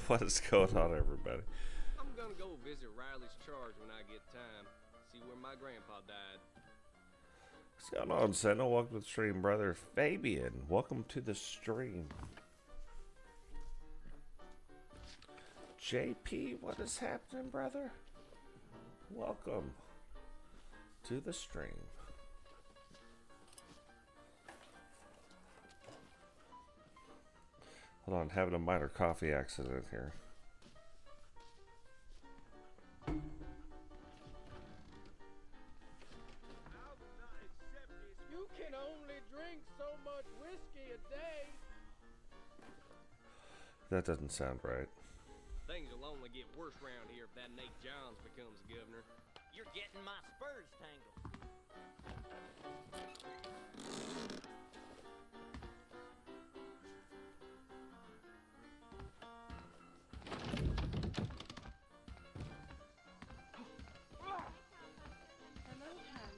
What is going on, everybody? I'm gonna go visit Riley's charge when I get time. See where my grandpa died. What's going on, Sentinel? Welcome to the stream, brother Fabian. Welcome to the stream. JP, what is happening, brother? Welcome to the stream. Hold on, having a minor coffee accident here. You can only drink so much whiskey a day. That doesn't sound right. Things will only get worse around here if that Nate Johns becomes governor. You're getting my spurs tangled.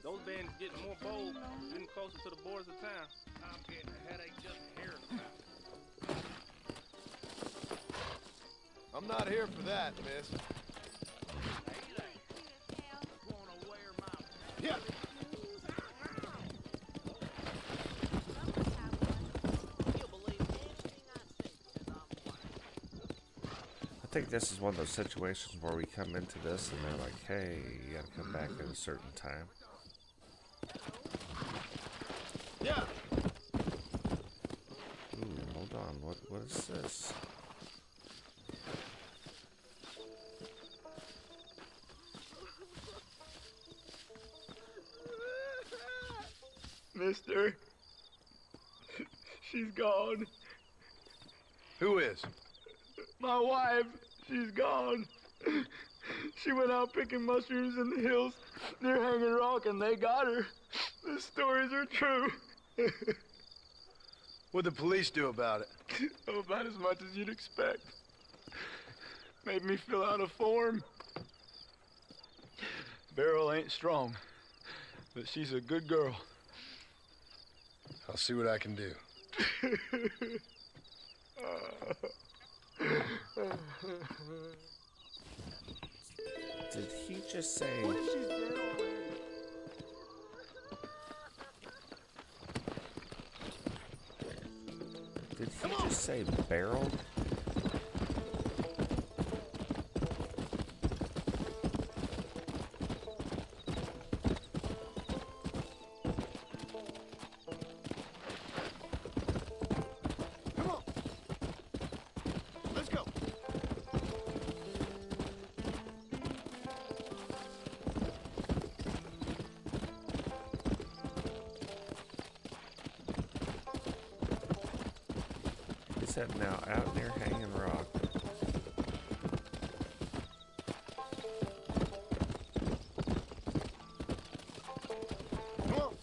Those bandits getting more bold, getting closer to the borders of town. I'm getting a headache just hearing about it. I'm not here for that, miss. Yeah. I think this is one of those situations where we come into this and they're like, hey, you gotta come back at a certain time. Yeah. Ooh, hold on, what is this? Mister, she's gone. Who is? My wife, she's gone. She went out picking mushrooms in the hills near Hanging Rock and they got her. The stories are true. What'd the police do about it? Oh, about as much as you'd expect. Made me fill out a form. Beryl ain't strong, but she's a good girl. I'll see what I can do. Did he just say... What if she's dead already? Did he just say barrel? Come on. Let's go. He said now out near Hanging Rock. Come on.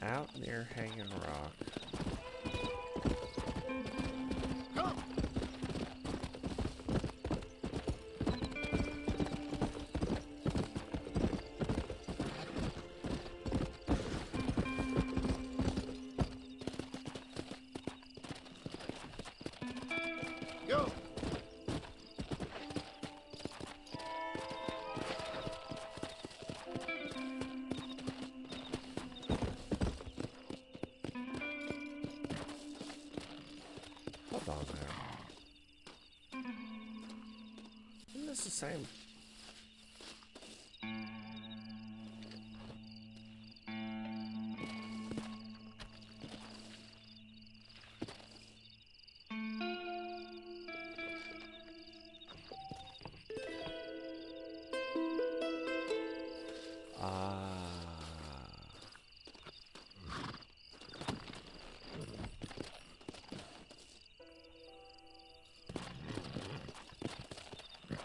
Out near Hanging Rock. Come. Go. Hold on there. Isn't this the same?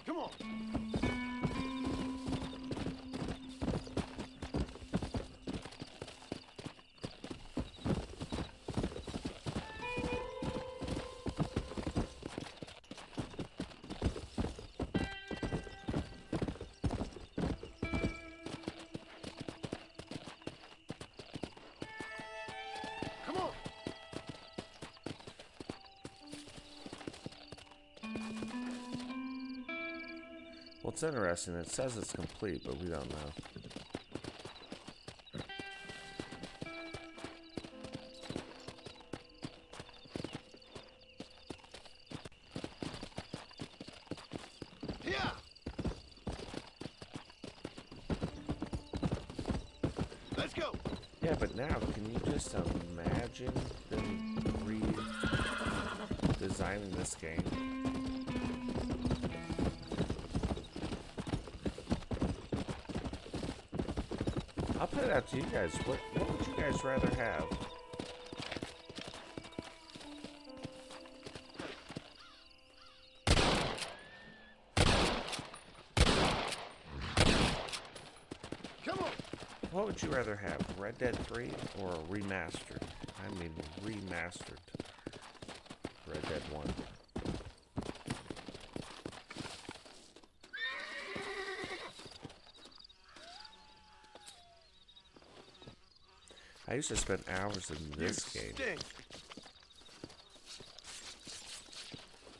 Come on. Well, it's interesting. It says it's complete, but we don't know. Yeah. Let's go. Yeah, but now, can you just imagine them redesigning this game? I'll put it out to you guys. What would you guys rather have? Come on. What would you rather have, Red Dead 3 or a remastered? I mean remastered Red Dead 1. I used to spend hours in this game Stink.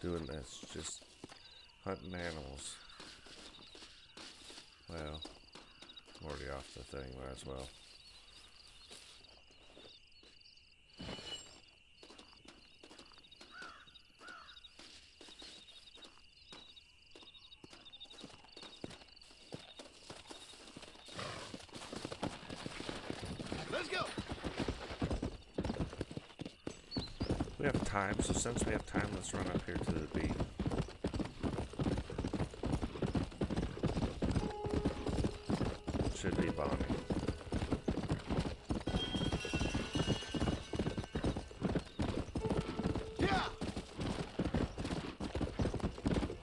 doing this, just hunting animals. Well, I'm already off the thing, might as well. Let's go. We have time, so since we have time, let's run up here to the beach. Should be Bonnie. Yeah.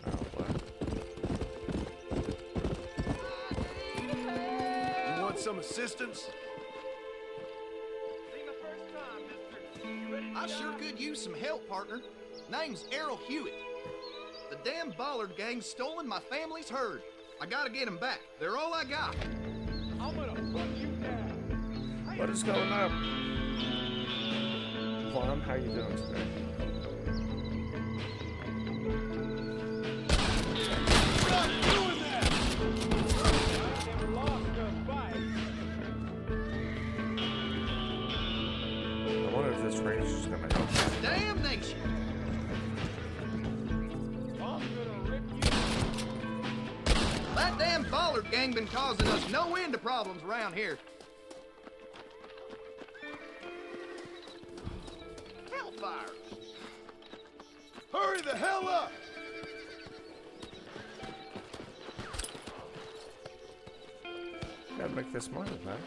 Oh, what? You want some assistance? I sure could use some help, partner. Name's Errol Hewitt. The damn Ballard gang's stolen my family's herd. I gotta get them back. They're all I got. I'm gonna put you down. What is going up? Plum, how you doing today? Stop doing that. I never lost a fight. I wonder if this ranger's gonna help. Damnation! I'm gonna rip you. That damn Ballard gang been causing us no end of problems around here. Hellfire! Hurry the hell up. Gotta make this money, man.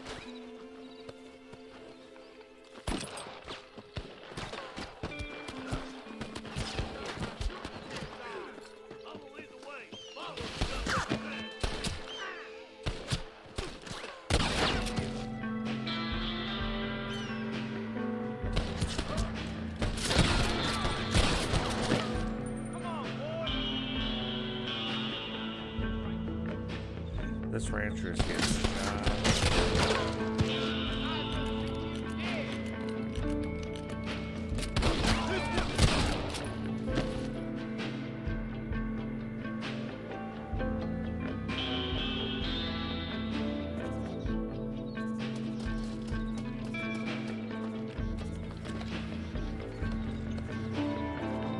This rancher is getting shot.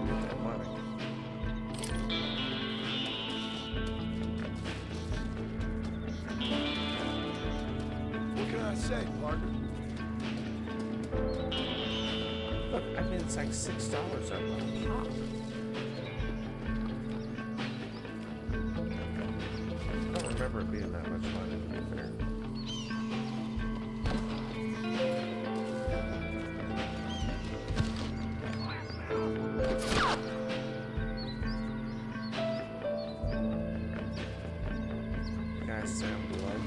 Get that money. What can I say, partner? Look, I mean, it's like $6 a pop. I don't remember it being that much money, to be fair. You guys sound blood.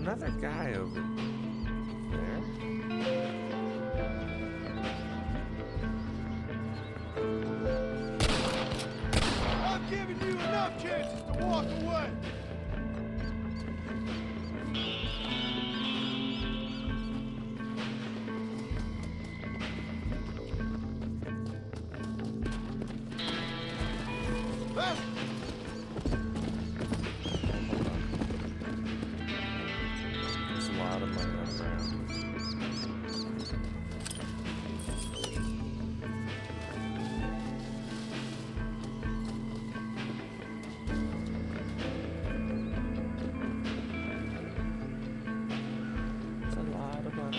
another guy over there. I've given you enough chances to walk away. There's a lot of money on the ground. It's a lot of money.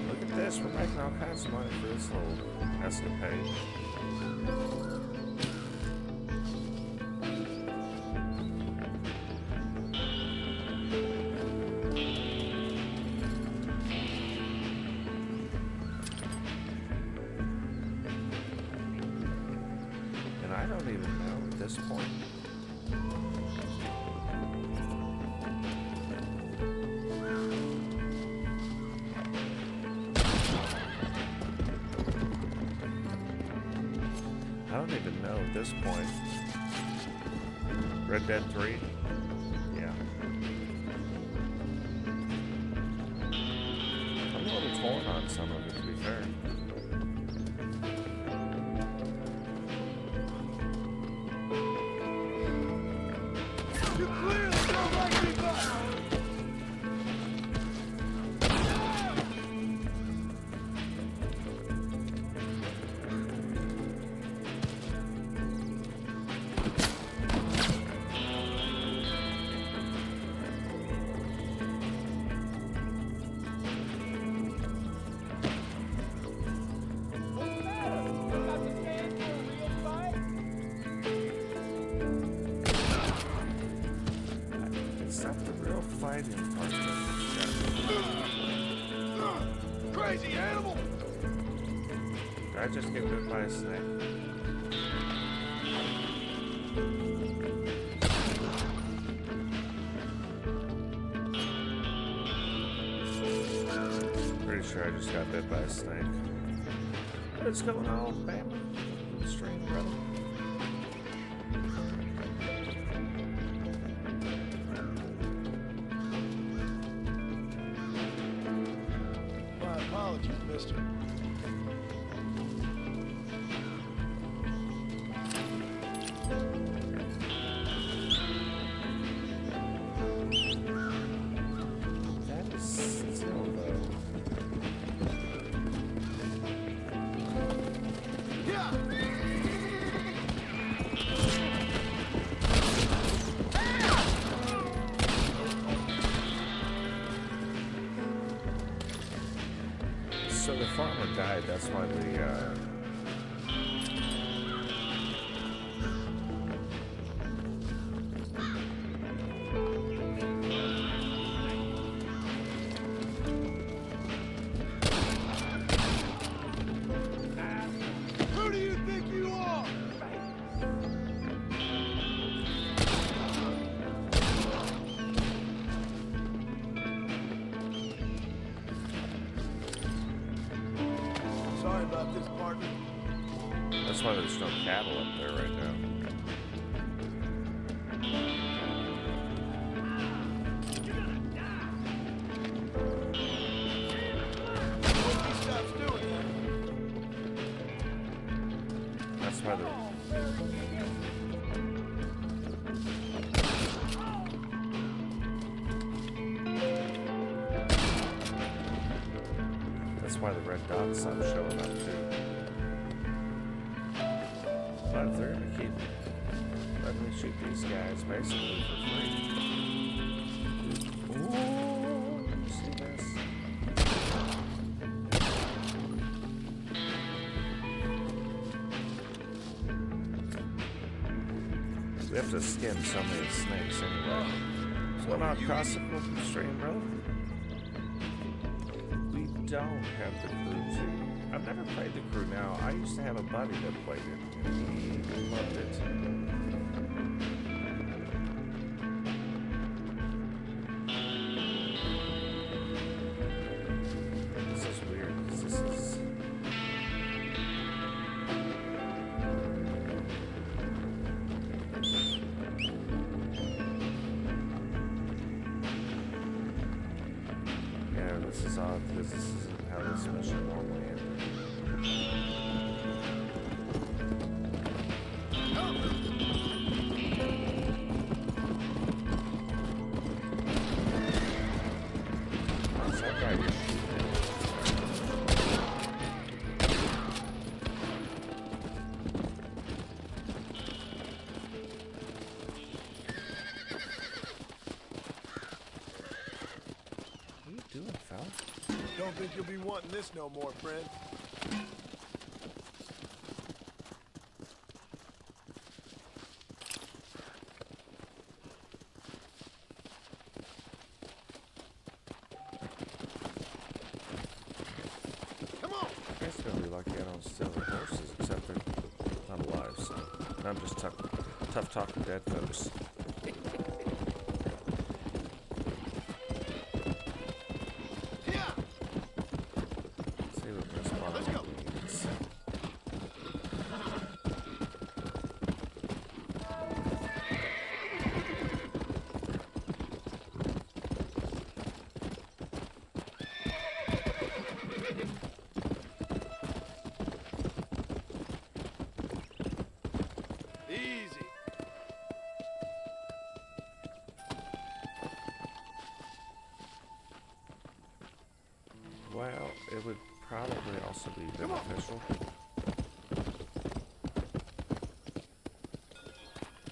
Look at this, we're making all kinds of money for this whole escapade. And I don't even know at this point. I don't even know at this point. Red Dead 3? Yeah. I'm a little torn on some of it, to be fair. You clearly don't like me back. It's not the real fighting part that Crazy animal! Did I just get bit by a snake? Pretty sure I just got bit by a snake. What's going on, Bama? Stream, brother. My apologies, mister. That is still though. Yeah! So the farmer died, that's why Who do you think you are? Sorry about this, partner. that's why there's no cattle up there right now. Hope he stops doing that. That's why the red dots stopped showing up too. But if they're gonna keep letting me shoot these guys basically for free. Ooh, you see that? We have to skin so many snakes anyway. So we're not crossing the stream, bro. We don't have the crew too. I've never played the crew now. I used to have a buddy that played it. And he loved it. This is weird. This is... Yeah, this is odd because this isn't how this mission normally ends. Don't think you'll be wanting this no more, friend. Come on! I guess gonna be lucky I don't steal the horses, except they're not alive, so I'm just tough talking dead folks. Well, it would probably also be beneficial.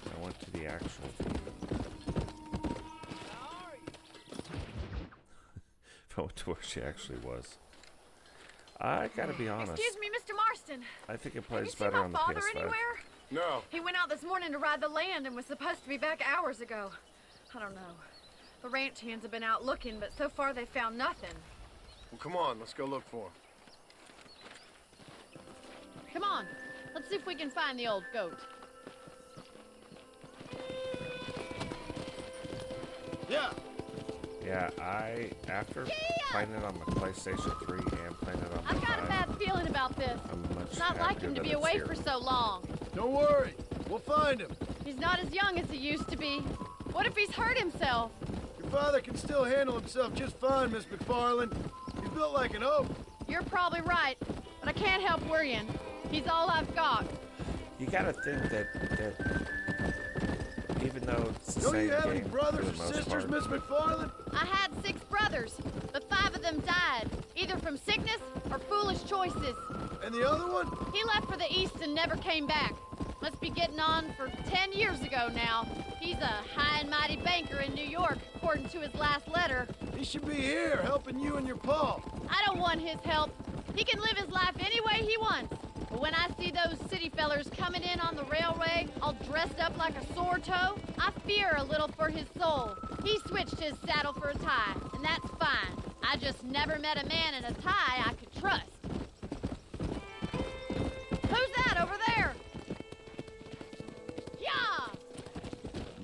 I went to the actual thief. If I went to where she actually was. I gotta be honest. Excuse me, Mr. Marston. I think it Have plays you seen better my on the father PS5. anywhere? No. He went out this morning to ride the land and was supposed to be back hours ago. I don't know. The ranch hands have been out looking, but so far they found nothing. Well, come on, let's go look for him. Come on, let's see if we can find the old goat. Yeah. Yeah, after playing it on my PlayStation 3 and playing it on my I've got a bad feeling about this. I'm much It's not like happier him to that be it's away here. for so long. Don't worry, we'll find him. He's not as young as he used to be. What if he's hurt himself? Your father can still handle himself just fine, Miss MacFarlane. He's built like an oak. You're probably right, but I can't help worrying. He's all I've got. You gotta think that even though it's the Don't same you have any game brothers for or the most sisters, part, Miss MacFarlane? I had 6 brothers, but 5 of them died, either from sickness or foolish choices. And the other one? He left for the east and never came back. Must be getting on for 10 years ago now. He's a high and mighty banker in New York, according to his last letter. He should be here, helping you and your pa. I don't want his help. He can live his life any way he wants. But when I see those city fellers coming in on the railway, all dressed up like a sore toe, I fear a little for his soul. He switched his saddle for a tie, and that's fine. I just never met a man in a tie I could trust. Who's that over there? Yeah!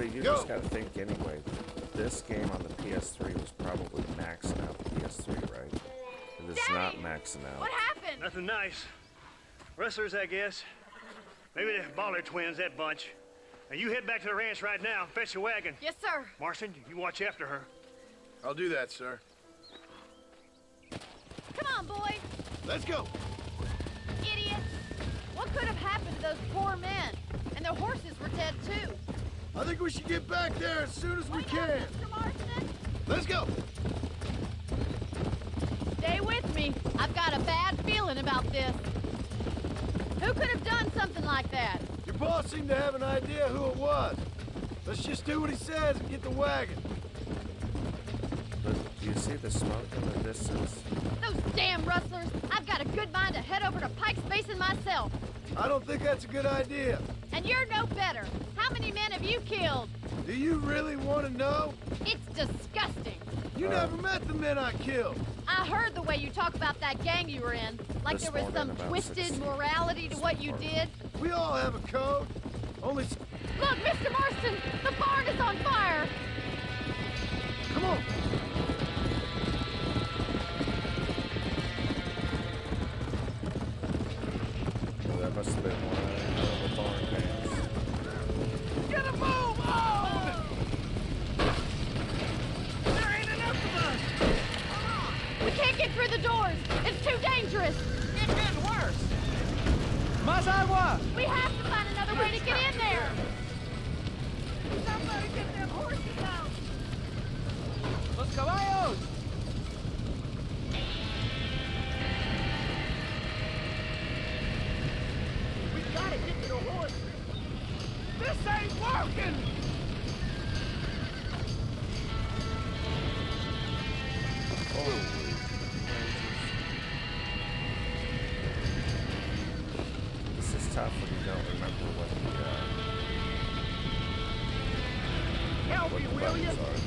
but you just gotta think anyway. This game on the PS3 was probably maxing out the PS3, right? It is not maxing out. What happened? Nothing nice. Rustlers, I guess. Maybe the Ballard twins, that bunch. Now you head back to the ranch right now and fetch the wagon. Yes, sir. Marston, you watch after her. I'll do that, sir. Come on, boy. Let's go. Idiot. What could have happened to those poor men? And their horses were dead, too. I think we should get back there as soon as we can. Mr. Marston. Let's go. Stay with me. I've got a bad feeling about this. Who could have done something like that? Your boss seemed to have an idea who it was. Let's just do what he says and get the wagon. But Do you see the smoke in the distance? Those damn rustlers! I've got a good mind to head over to Pike's Basin myself. I don't think that's a good idea. And you're no better. How many men have you killed? Do you really want to know? It's disgusting. You never met the men I killed. I heard the way you talk about that gang you were in. Like This there was morning some about twisted 16. morality to what you did. We all have a code. Only... Look, Mr. Marston, the barn is on fire. Come on. Well, that must have been one of the barn bands. Get a move on! There ain't enough of us! We can't get through the doors. It's too dangerous. It's getting worse! Más agua! We have to find another way to get in there. Somebody get them horses out! Los caballos! We gotta get to the horses! This ain't working! This is tough when you don't remember what Help me, the will you? buttons are.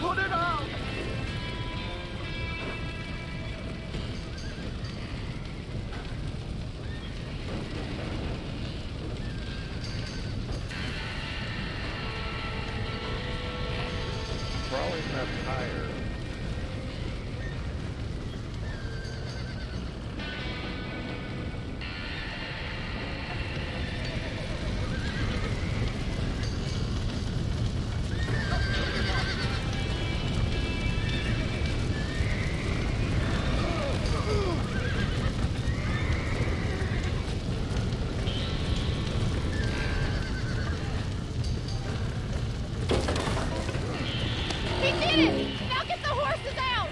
Put it on! Crawling up higher. He did it! Now get the horses out!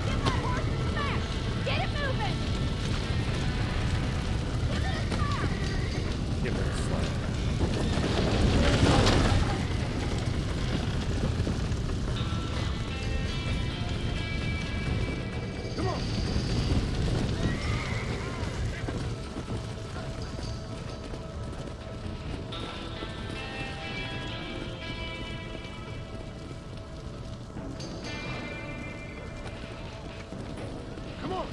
Get my horses back! Get it moving! Give it a slap. Come on. Come on.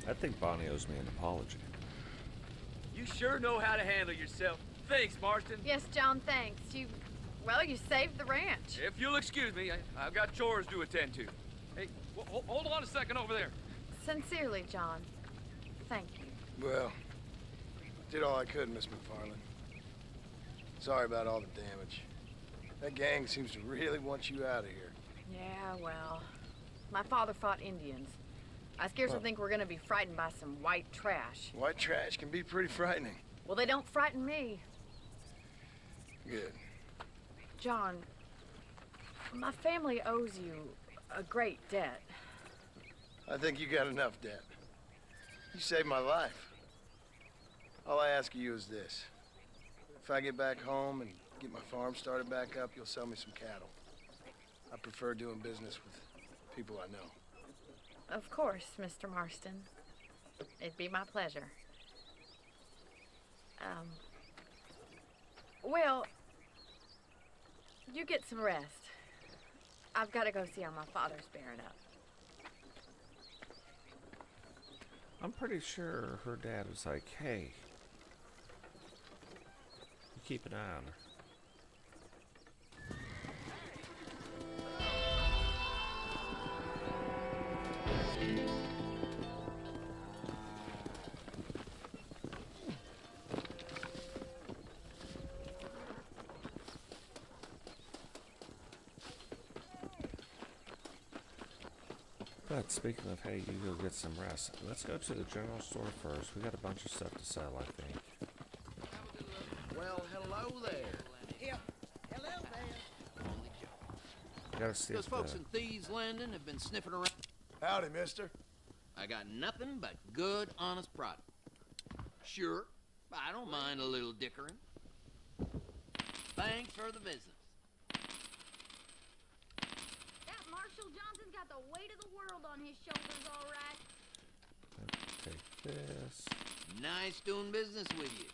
I think Bonnie owes me an apology. You sure know how to handle yourself. Thanks, Marston. Yes, John, thanks. Well, you saved the ranch. If you'll excuse me, I've got chores to attend to. Hey, hold on a second over there. Sincerely, John. Thank you. Well, did all I could, Miss MacFarlane. Sorry about all the damage. That gang seems to really want you out of here. Yeah, well, my father fought Indians. I scarcely think we're gonna be frightened by some white trash. White trash can be pretty frightening. Well, they don't frighten me. Good. John, my family owes you a great debt. I think you got enough debt. You saved my life. All I ask of you is this. If I get back home and get my farm started back up, you'll sell me some cattle. I prefer doing business with people I know. Of course, Mr. Marston. It'd be my pleasure. Well, you get some rest. I've got to go see how my father's bearing up. I'm pretty sure her dad was like, hey, you keep an eye on her. But speaking of, hey, you go get some rest. Let's go to the general store first. We got a bunch of stuff to sell, I think. Well, hello there. Yep. Hello there. I gotta see Those if folks in Thieves Landing have been sniffing around. Howdy, mister. I got nothing but good, honest product. Sure, I don't mind a little dickering. Thanks for the business. That Marshall Johnson's got the weight of the world on his shoulders, all right. take this. Nice doing business with you.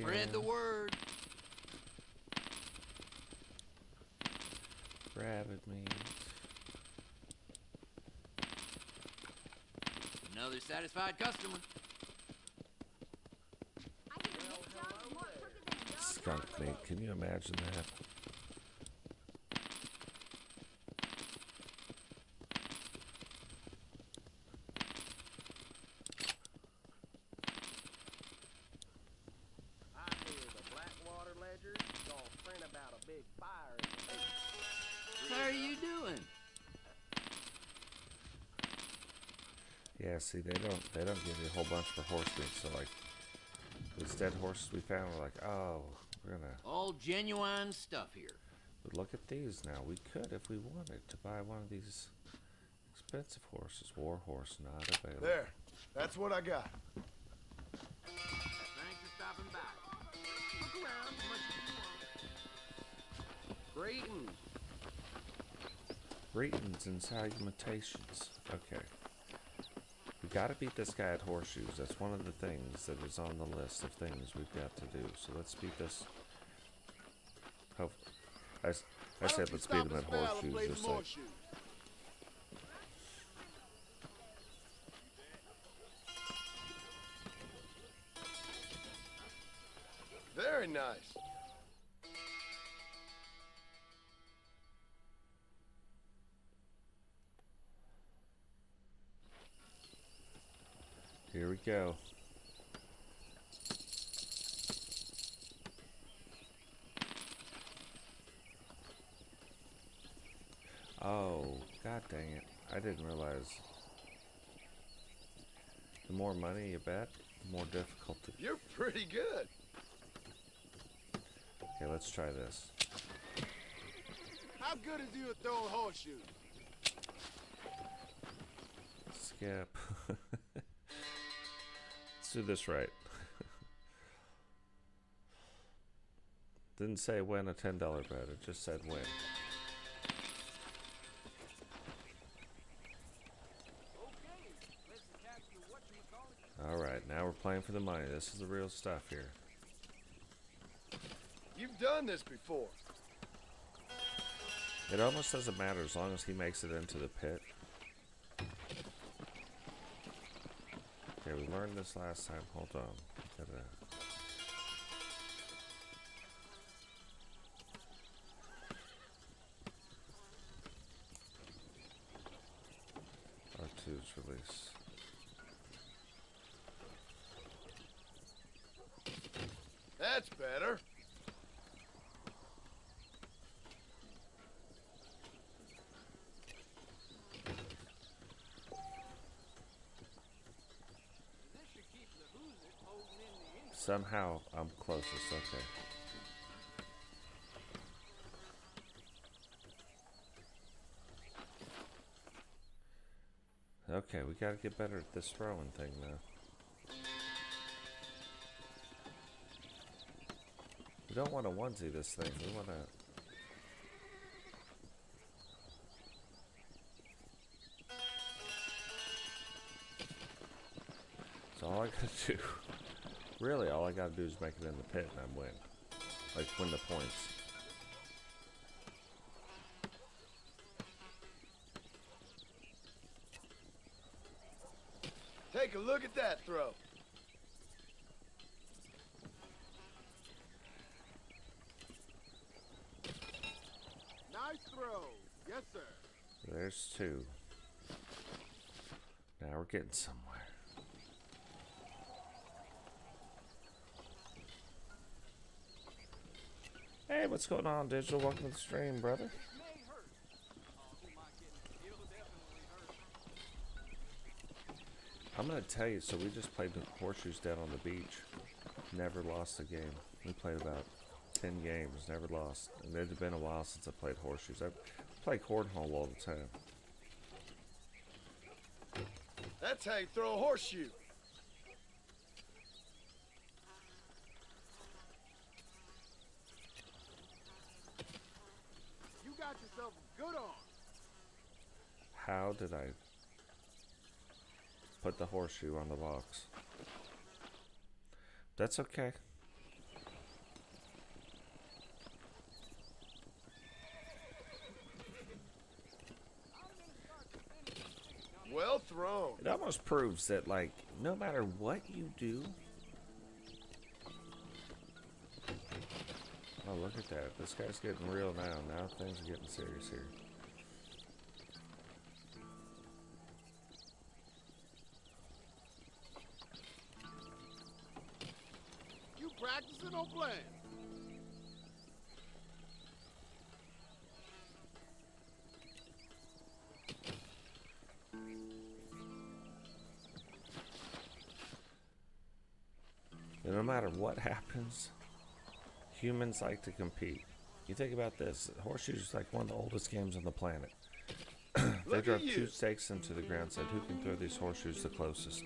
Spread the word. Rabbit meat. Another satisfied customer. Skunk meat. Can you imagine that? How are you doing? Yeah, see, they don't give you a whole bunch for horse meat. So like these dead horses we found, we're like, oh, we're gonna all genuine stuff here. But look at these now. We could, if we wanted, to buy one of these expensive horses. War horse not available. There, that's what I got. Thanks for stopping by. Look around as much as you want. Greetings. Greetings and salutations. Okay. We gotta beat this guy at Horseshoes. That's one of the things that is on the list of things we've got to do. So let's beat this. Hope. I said let's beat him at Horseshoes. Just like. Very nice. Here we go. Oh, god dang it. I didn't realize. The more money you bet, the more difficult to... You're pretty good. Okay, let's try this. How good is you at throwing horseshoes? Skip. Let's do this right. Didn't say win a $10 bet, it just said win. Alright, now we're playing for the money. This is the real stuff here. You've done this before. It almost doesn't matter as long as he makes it into the pit. Okay, we learned this last time. Hold on. Gotta... R2's release. That's better. Somehow I'm closest, okay. Okay, we gotta get better at this throwing thing now. We don't want to onesie this thing, we want to... So all I gotta do... Really, all I gotta do is make it in the pit and I'm win. Like, win the points. Take a look at that throw. Nice throw. Yes, sir. There's two. Now we're getting somewhere. Hey, what's going on, Digital? Welcome to the stream, brother. I'm gonna tell you, so we just played Horseshoes down on the beach. Never lost a game. We played about 10 games, never lost. And it had been a while since I played Horseshoes. I play cornhole all the time. That's how you throw a horseshoe. You got yourself a good arm. How did I put the horseshoe on the box? That's okay. Well thrown. It almost proves that, like, no matter what you do. Oh, look at that. This guy's getting real now. Now things are getting serious here. You practicing or playing? And no matter what happens, humans like to compete. You think about this. Horseshoes is like one of the oldest games on the planet. They drove 2 stakes into the ground and said, who can throw these horseshoes the closest?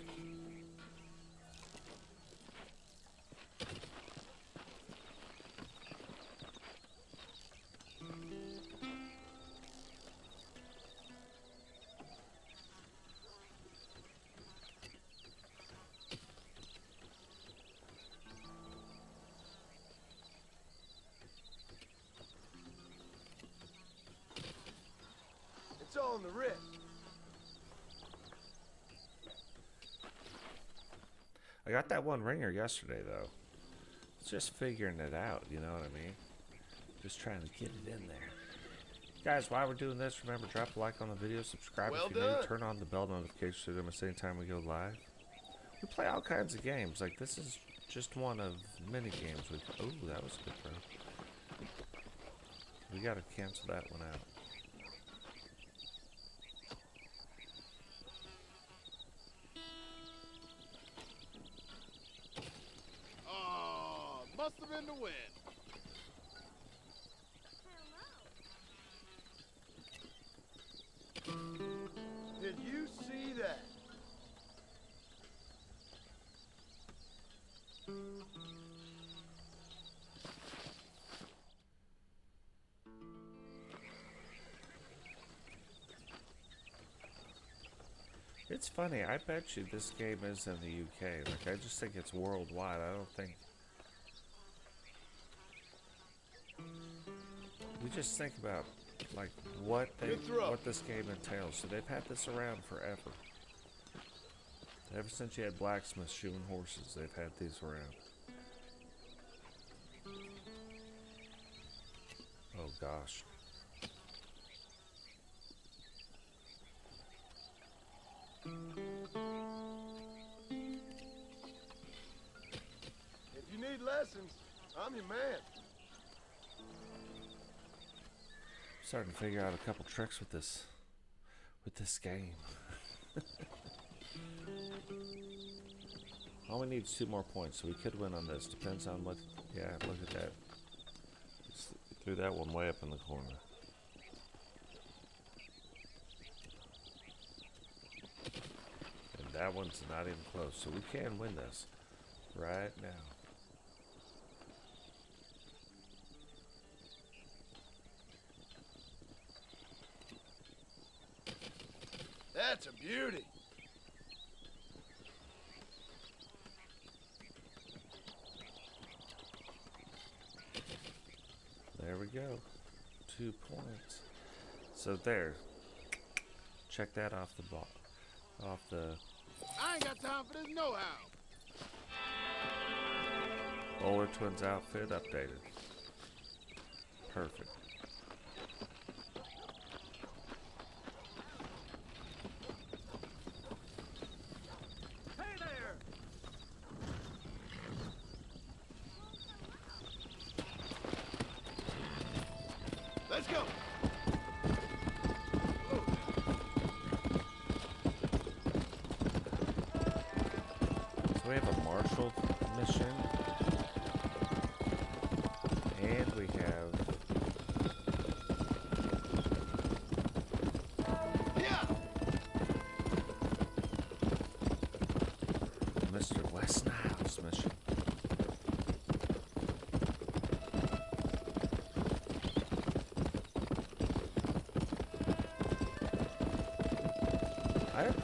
It's all in the wrist. I got that one ringer yesterday, though. It's just figuring it out, you know what I mean? Just trying to get it in there. Guys, while we're doing this, remember, drop a like on the video, subscribe if you're new, turn on the bell notifications so you don't miss any time we go live. We play all kinds of games. Like, this is just one of many games. Oh, that was good, bro. We gotta cancel that one out. Must have been the wind. Did you see that? It's funny, I bet you this game is in the UK. Like, I just think it's worldwide. I don't think... We just think about, like, what this game entails. So they've had this around forever. Ever since you had blacksmiths shoeing horses, they've had these around. Oh gosh. If you need lessons, I'm your man. Starting to figure out a couple tricks with this game. All we need is 2 more points, so we could win on this. Depends on what. Yeah, look at that. Just threw that one way up in the corner. And that one's not even close, so we can win this right now. That's a beauty. There we go. 2 points. So there. Check that off the ball. Off the. I ain't got time for this know-how. Bowler Twins outfit updated. Perfect. Let's go. So we have a marshal mission. And we have... Mr. West Niles mission.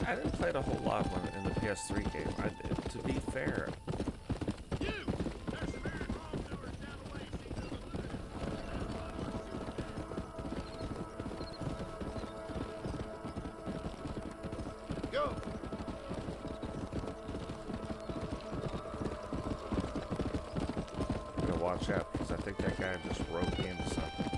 I didn't play it a whole lot when in the PS3 game. To be fair, Go. I'm gonna watch out because I think that guy just roped me into something.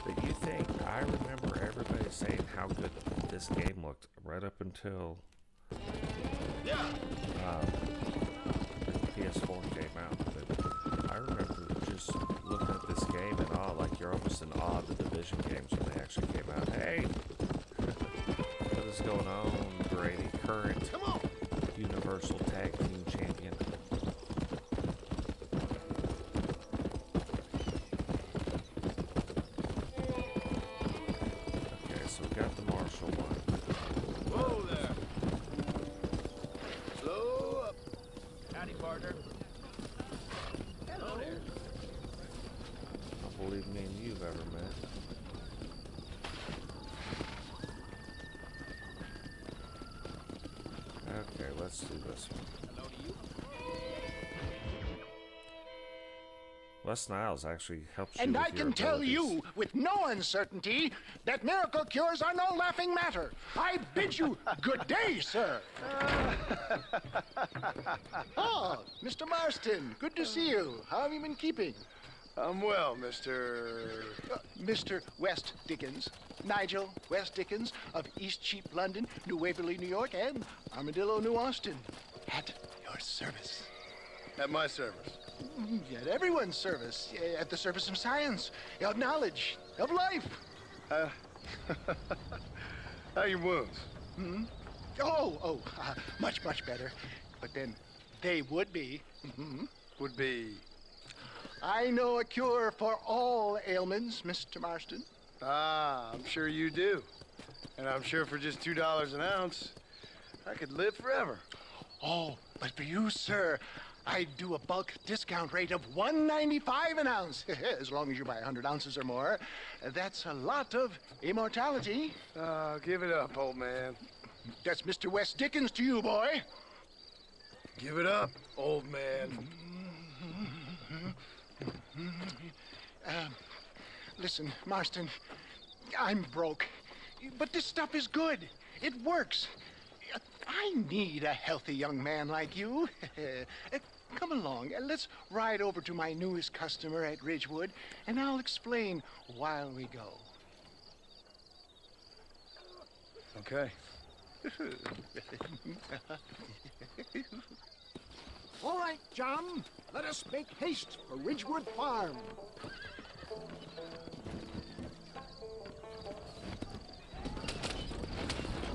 But you think I remember everybody saying how good this game looked right up until the PS4 came out. But I remember just looking at this game in awe, like you're almost in awe of the Division games when they actually came out. Hey, what is going on, Brady? Current Universal Tag Team Champion. Okay, so we got the Marshall one. Whoa there. Slow up. Howdy, partner. Hello there. I believe me and you've ever met. Okay, let's do this one. Hello to you. Wes Niles actually helps you And with I your can tell abilities. you with no uncertainty that miracle cures are no laughing matter. I bid you good day, sir. Oh, Mr. Marston, good to see you. How have you been keeping? I'm well, Mr. Mr. West Dickens. Nigel West Dickens of East Cheap, London, New Waverly, New York, and Armadillo, New Austin. At your service. At my service. At everyone's service. At the service of science, of knowledge, of life. How are your wounds? Much, much better. But then they would be. Would be. I know a cure for all ailments, Mr. Marston. Ah, I'm sure you do. And I'm sure for just $2 an ounce, I could live forever. Oh, but for you, sir, I'd do a bulk discount rate of $1.95 an ounce. As long as you buy 100 ounces or more. That's a lot of immortality. Give it up, old man. That's Mr. West Dickens to you, boy. Give it up, old man. Listen, Marston, I'm broke. But this stuff is good. It works. I need a healthy young man like you. Come along. Let's ride over to my newest customer at Ridgewood, and I'll explain while we go. Okay. All right, John. Let us make haste for Ridgewood Farm.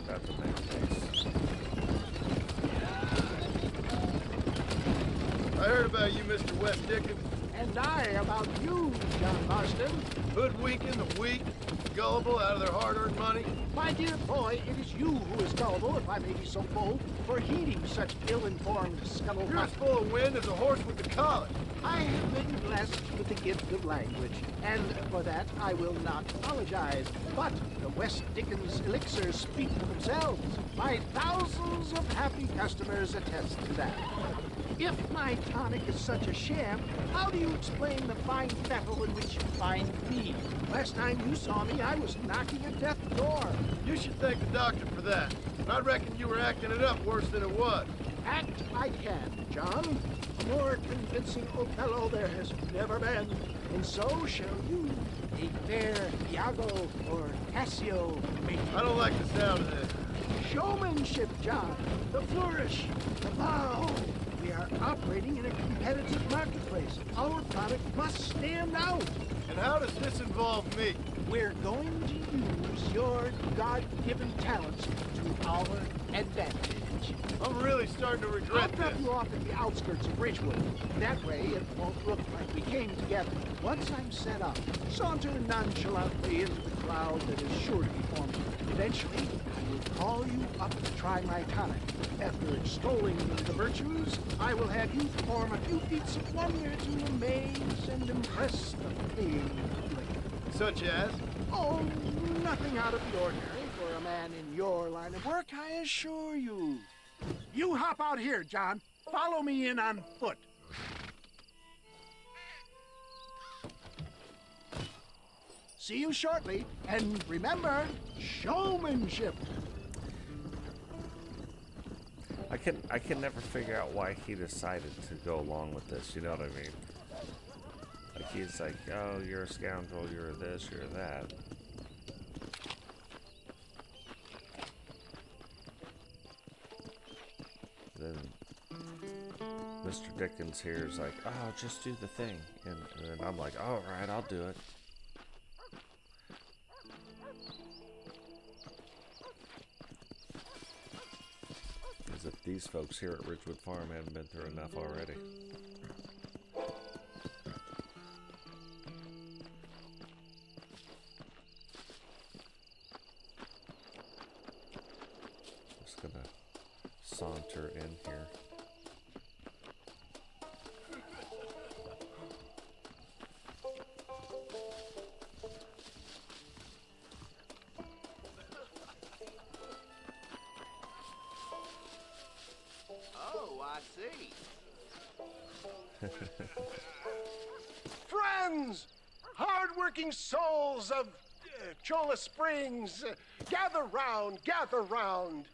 Got the main case. I heard about you, Mr. West Dickens. And I about you, John Marston. Hoodwinking the weak, gullible out of their hard-earned money. My dear boy, it is you who is gullible, if I may be so bold, for heeding such ill-informed scuttlebutt. You're as full of wind as a horse with the collar. I have been blessed with the gift of language, and for that I will not apologize. But the West Dickens elixirs speak for themselves. My thousands of happy customers attest to that. If my tonic is such a sham, how do you explain the fine fettle in which you find me? Last time you saw me, I was knocking at death's door. You should thank the doctor for that. I reckon you were acting it up worse than it was. Act I can, John. A more convincing Othello there has never been. And so shall you, a fair Iago or Cassio make. I don't like the sound of this. Showmanship, John. The flourish, the bow. We are operating in a competitive marketplace. Our product must stand out. And how does this involve me? We're going to use your God-given talents to our advantage. I'm really starting to I'll regret drop this. you off at the outskirts of Ridgewood. That way, it won't look like we came together. Once I'm set up, saunter nonchalantly into the crowd that is sure to be forming. Eventually, I will call you up to try my tonic. After extolling the virtues, I will have you perform a few feats of wonder to amaze and impress the paying public. Such as? Oh, nothing out of the ordinary for a man in your line of work, I assure you. You hop out here, John. Follow me in on foot. See you shortly, and remember, showmanship. I can never figure out why he decided to go along with this, you know what I mean? Like, he's like, oh, you're a scoundrel, you're this, you're that. Then Mr. Dickens here is like, oh, just do the thing. And then I'm like, all right, I'll do it. As if these folks here at Ridgewood Farm hadn't been through enough already. Just gonna saunter in here. Oh, I see. Friends! Hard-working souls of Cholla Springs, gather round, gather round.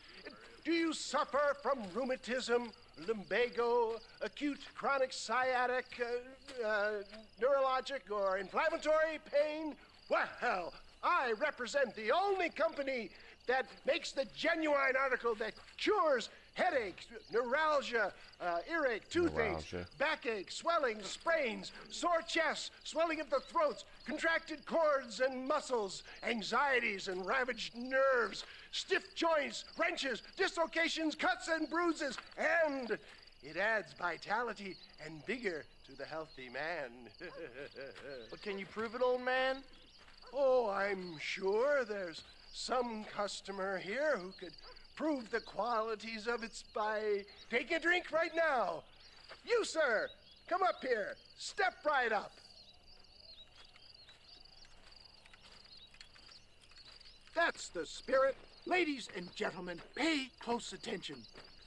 Do you suffer from rheumatism, lumbago, acute chronic sciatic, neurologic, or inflammatory pain? Well, I represent the only company that makes the genuine article that cures headache, neuralgia, earache, toothache, backache, swelling, sprains, sore chests, swelling of the throats, contracted cords and muscles, anxieties and ravaged nerves, stiff joints, wrenches, dislocations, cuts and bruises, and it adds vitality and vigor to the healthy man. But can you prove it, old man? Oh, I'm sure there's some customer here who could prove the qualities of it by taking a drink right now. You, sir, come up here. Step right up. That's the spirit. Ladies and gentlemen, pay close attention.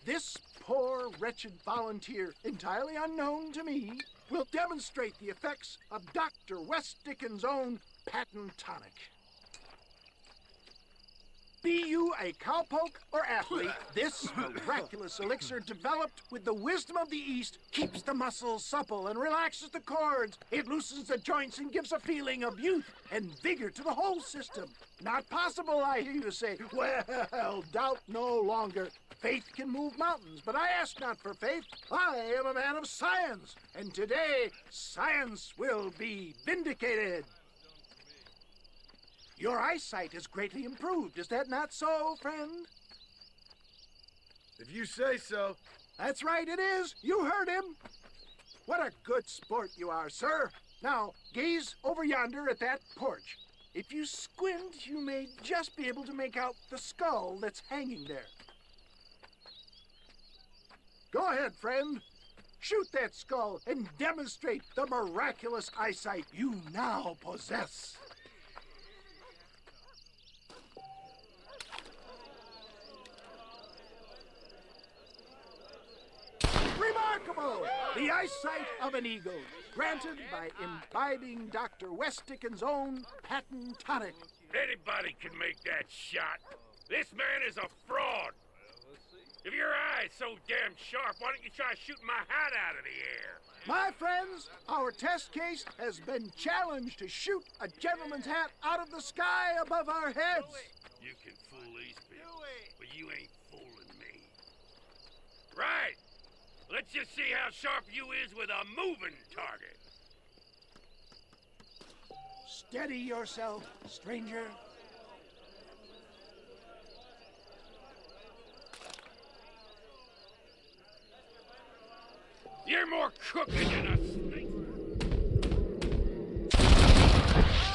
This poor, wretched volunteer, entirely unknown to me, will demonstrate the effects of Dr. West Dickens' own patent tonic. Be you a cowpoke or athlete, this miraculous elixir developed with the wisdom of the East keeps the muscles supple and relaxes the cords. It loosens the joints and gives a feeling of youth and vigor to the whole system. Not possible, I hear you say. Well, doubt no longer. Faith can move mountains, but I ask not for faith. I am a man of science, and today science will be vindicated. Your eyesight is greatly improved. Is that not so, friend? If you say so. That's right, it is. You heard him. What a good sport you are, sir. Now, gaze over yonder at that porch. If you squint, you may just be able to make out the skull that's hanging there. Go ahead, friend. Shoot that skull and demonstrate the miraculous eyesight you now possess. Remarkable! The eyesight of an eagle, granted by imbibing Dr. West Dickens' own patent tonic. Anybody can make that shot. This man is a fraud. If your eye's so damn sharp, why don't you try shooting my hat out of the air? My friends, our test case has been challenged to shoot a gentleman's hat out of the sky above our heads. You can fool these people, but you ain't fooling me. Right. Let's Let's just see how sharp you is with a moving target. Steady yourself, stranger. You're more crooked than a snake.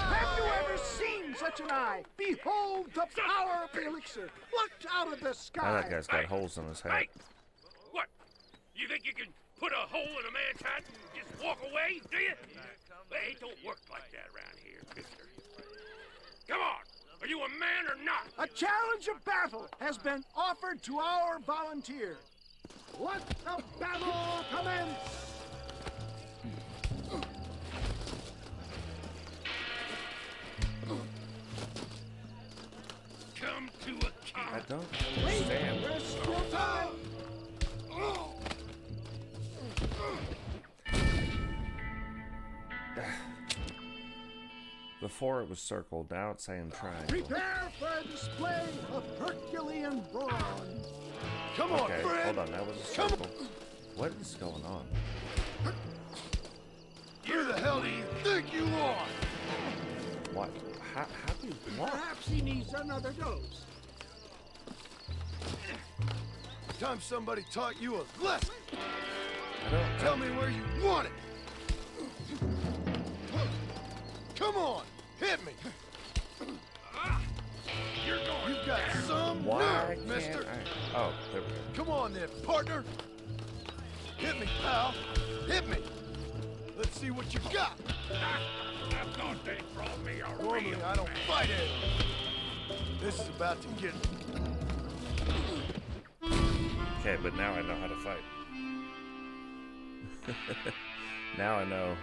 Have you ever seen such an eye? Behold the power of the elixir, plucked out of the sky. Now that guy's got holes in his hat. What? You think you can put a hole in a man's hat and just walk away, do you? Well, it don't work like that around here, mister. Come on! Are you a man or not? A challenge of battle has been offered to our volunteer. Let the battle commence! Come to a king. I don't understand. There's still time! Before it was circled, now it's saying triangle. Prepare for a display of Herculean brawn. Come on, Okay, friend. hold on, that was a circle. What is going on? Who the hell do you think you are? What? How do you what? Perhaps he needs another dose. Time somebody taught you a lesson. I don't Tell me where you want it. Come on, hit me. You're going. You've got some Why nerve, can't mister. I? Oh, there we go. Come on then, partner. Hit me, pal. Hit me. Let's see what you got. I thought they brought me a Normally, real I don't man. fight it. This is about to get... Okay, but now I know how to fight. Now I know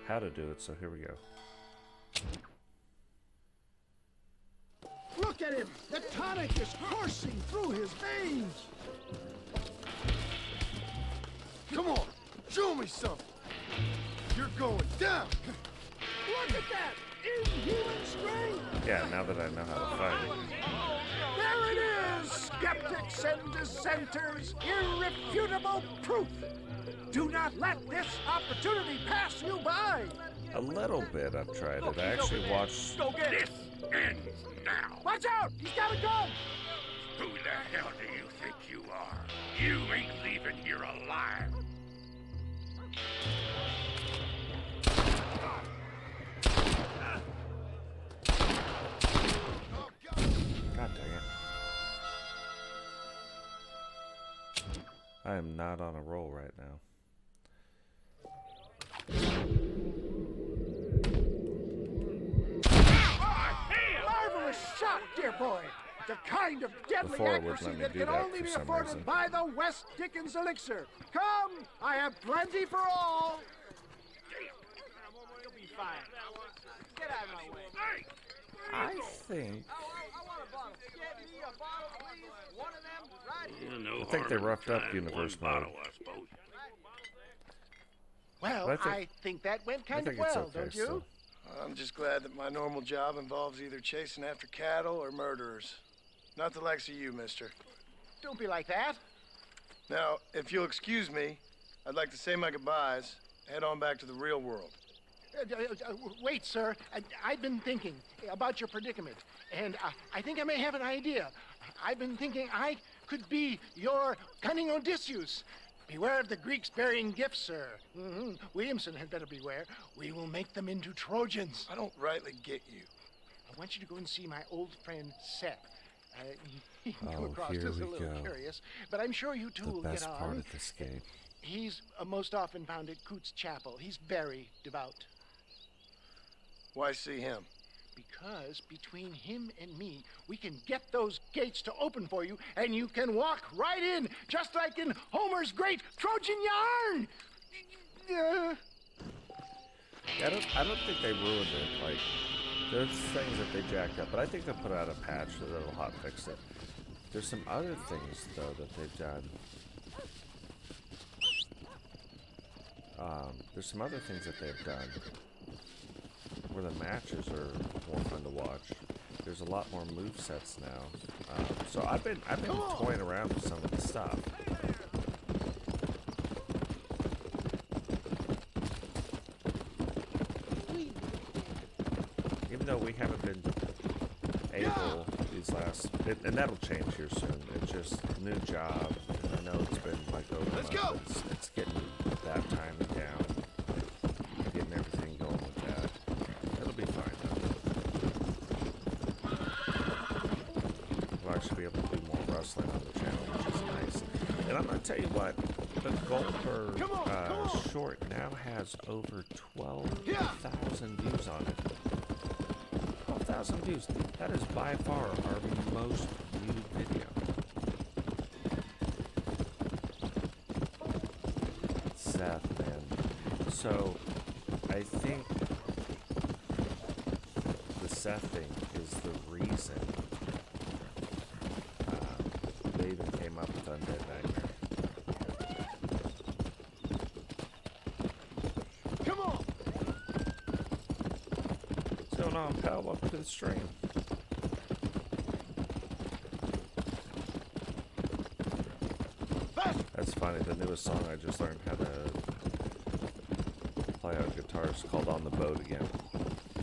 how to do it, so here we go. Look at him! The tonic is coursing through his veins! Come on, show me something. You're going down. Look at that! Inhuman strength! Yeah, now that I know how to fight. There it is! Skeptics and dissenters! Irrefutable proof! Do not let this opportunity pass you by! A little bit I've tried it. I actually watched... Go get it! This ends now. Watch out! He's got a gun! Who the hell do you think you are? You ain't leaving here alive. God dang it. I am not on a roll right now. Marvelous shot, dear boy! The kind of deadly Before it wouldn't accuracy let me that do can that only for be some afforded reason. by the West Dickens elixir. Come! I have plenty for all! You'll be fine. Get out of my way. Hey! I think... I want a bottle. Get me a bottle, please. One of them right here. No I think they harm in roughed up trying universe one mode. bottle, I suppose. Well, But I think that went I kind think of it's well, okay don't you? still. I'm just glad that my normal job involves either chasing after cattle or murderers. Not the likes of you, mister. Don't be like that. Now, if you'll excuse me, I'd like to say my goodbyes, head on back to the real world. Wait, sir. I've been thinking about your predicament, and I think I may have an idea. I've been thinking I could be your cunning Odysseus. Beware of the Greeks burying gifts, sir. Williamson had better beware. We will make them into Trojans. I don't rightly get you. I want you to go and see my old friend Seth. He can come Oh, across here as a we little go. curious, but I'm sure you two The will best get on. part of this game. He's most often found at Coots Chapel. He's very devout. Why see him? Because between him and me, we can get those gates to open for you, and you can walk right in, just like in Homer's great Trojan yarn! I don't think they ruined it. Like, there's things that they jacked up, but I think they'll put out a patch that'll hot fix it. There's some other things, though, that they've done. There's some other things that they've done where the matches are more fun to watch. There's a lot more move sets now. So I've been toying around with some of the stuff. we haven't been able these last, and that'll change here soon. It's just new job. I know it's been like over a month. It's getting that time down, getting everything going with that. It'll be fine though. We'll actually be able to do more wrestling on the channel, which is nice. And I'm gonna tell you what, the Goldberg short now has over 12,000 views on it. 12,000 views. That is by far our most viewed video. Seth, man. So, I think the Seth thing is the reason they even came up with Undead Nightmare. Come on! What's going on, pal? Welcome to the stream. That's funny. The newest song I just learned how to play on guitar is called "On the Boat Again."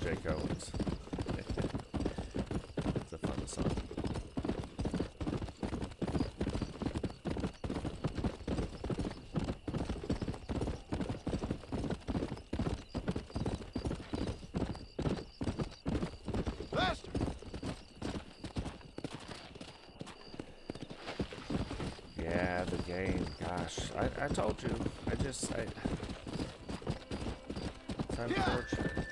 Jake Owens. It's a fun song. Yeah, the game. Gosh, I told you. It's unfortunate.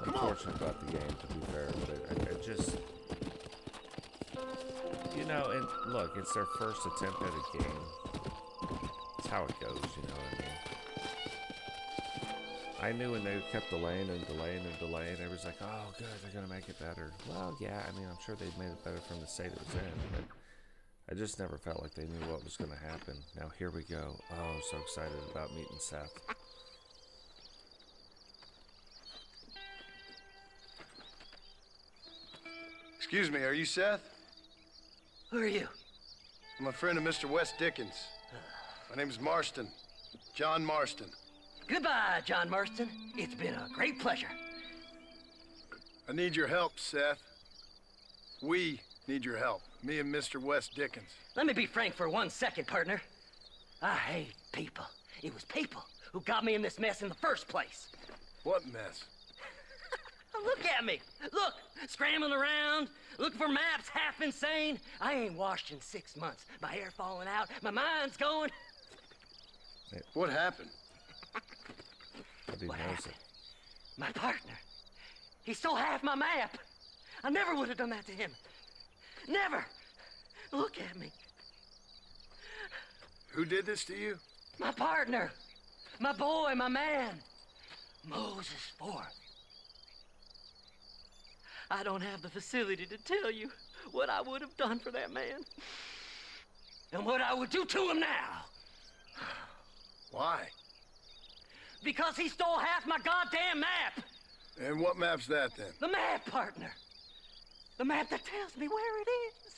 Unfortunate about the game, to be fair, but I just, you know, and look, it's their first attempt at a game. It's how it goes, you know what I mean? I knew when they kept delaying and delaying and delaying, everybody's like, oh, good, they're going to make it better. Well, yeah, I mean, I'm sure they've made it better from the state it was in, but I just never felt like they knew what was going to happen. Now, here we go. Oh, so excited about meeting Seth. Excuse me, are you Seth? Who are you? I'm a friend of Mr. Wes Dickens. My name's Marston. John Marston. Goodbye, John Marston. It's been a great pleasure. I need your help, Seth. We need your help. Me and Mr. Wes Dickens. Let me be frank for 1 second, partner. I hate people. It was people who got me in this mess in the first place. What mess? Look at me. Look, scrambling around, looking for maps, half insane. I ain't washed in 6 months. My hair falling out, my mind's going. What happened? What happened? My partner. He stole half my map. I never would have done that to him. Never. Look at me. Who did this to you? My partner. My boy, my man. Moses Forth. I don't have the facility to tell you what I would have done for that man. And what I would do to him now. Why? Because he stole half my goddamn map. And what map's that, then? The map, partner. The map that tells me where it is.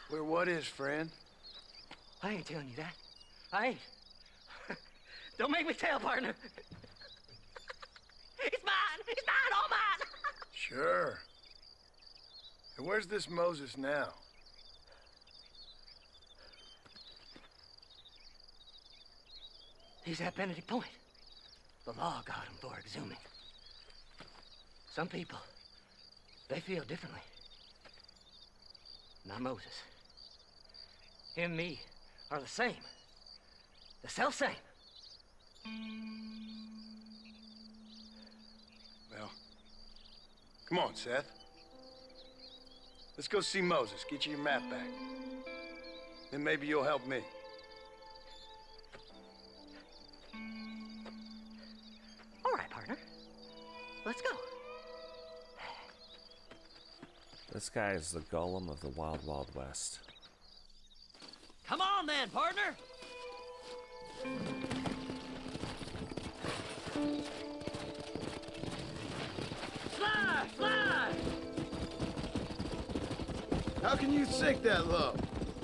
Where what is, friend? I ain't telling you that. I ain't. Don't make me tell, partner. It's mine. It's mine, all mine. Sure. And where's this Moses now? He's at Benedict Point. The law got him for exhuming. Some people, they feel differently. Not Moses. Him and me are the same. The self-same. Well, come on, Seth. Let's go see Moses, get you your map back. Then maybe you'll help me. All right, partner. Let's go. This guy is the Gollum of the Wild Wild West. Come on then, partner. Fly, fly! How can you sink that low?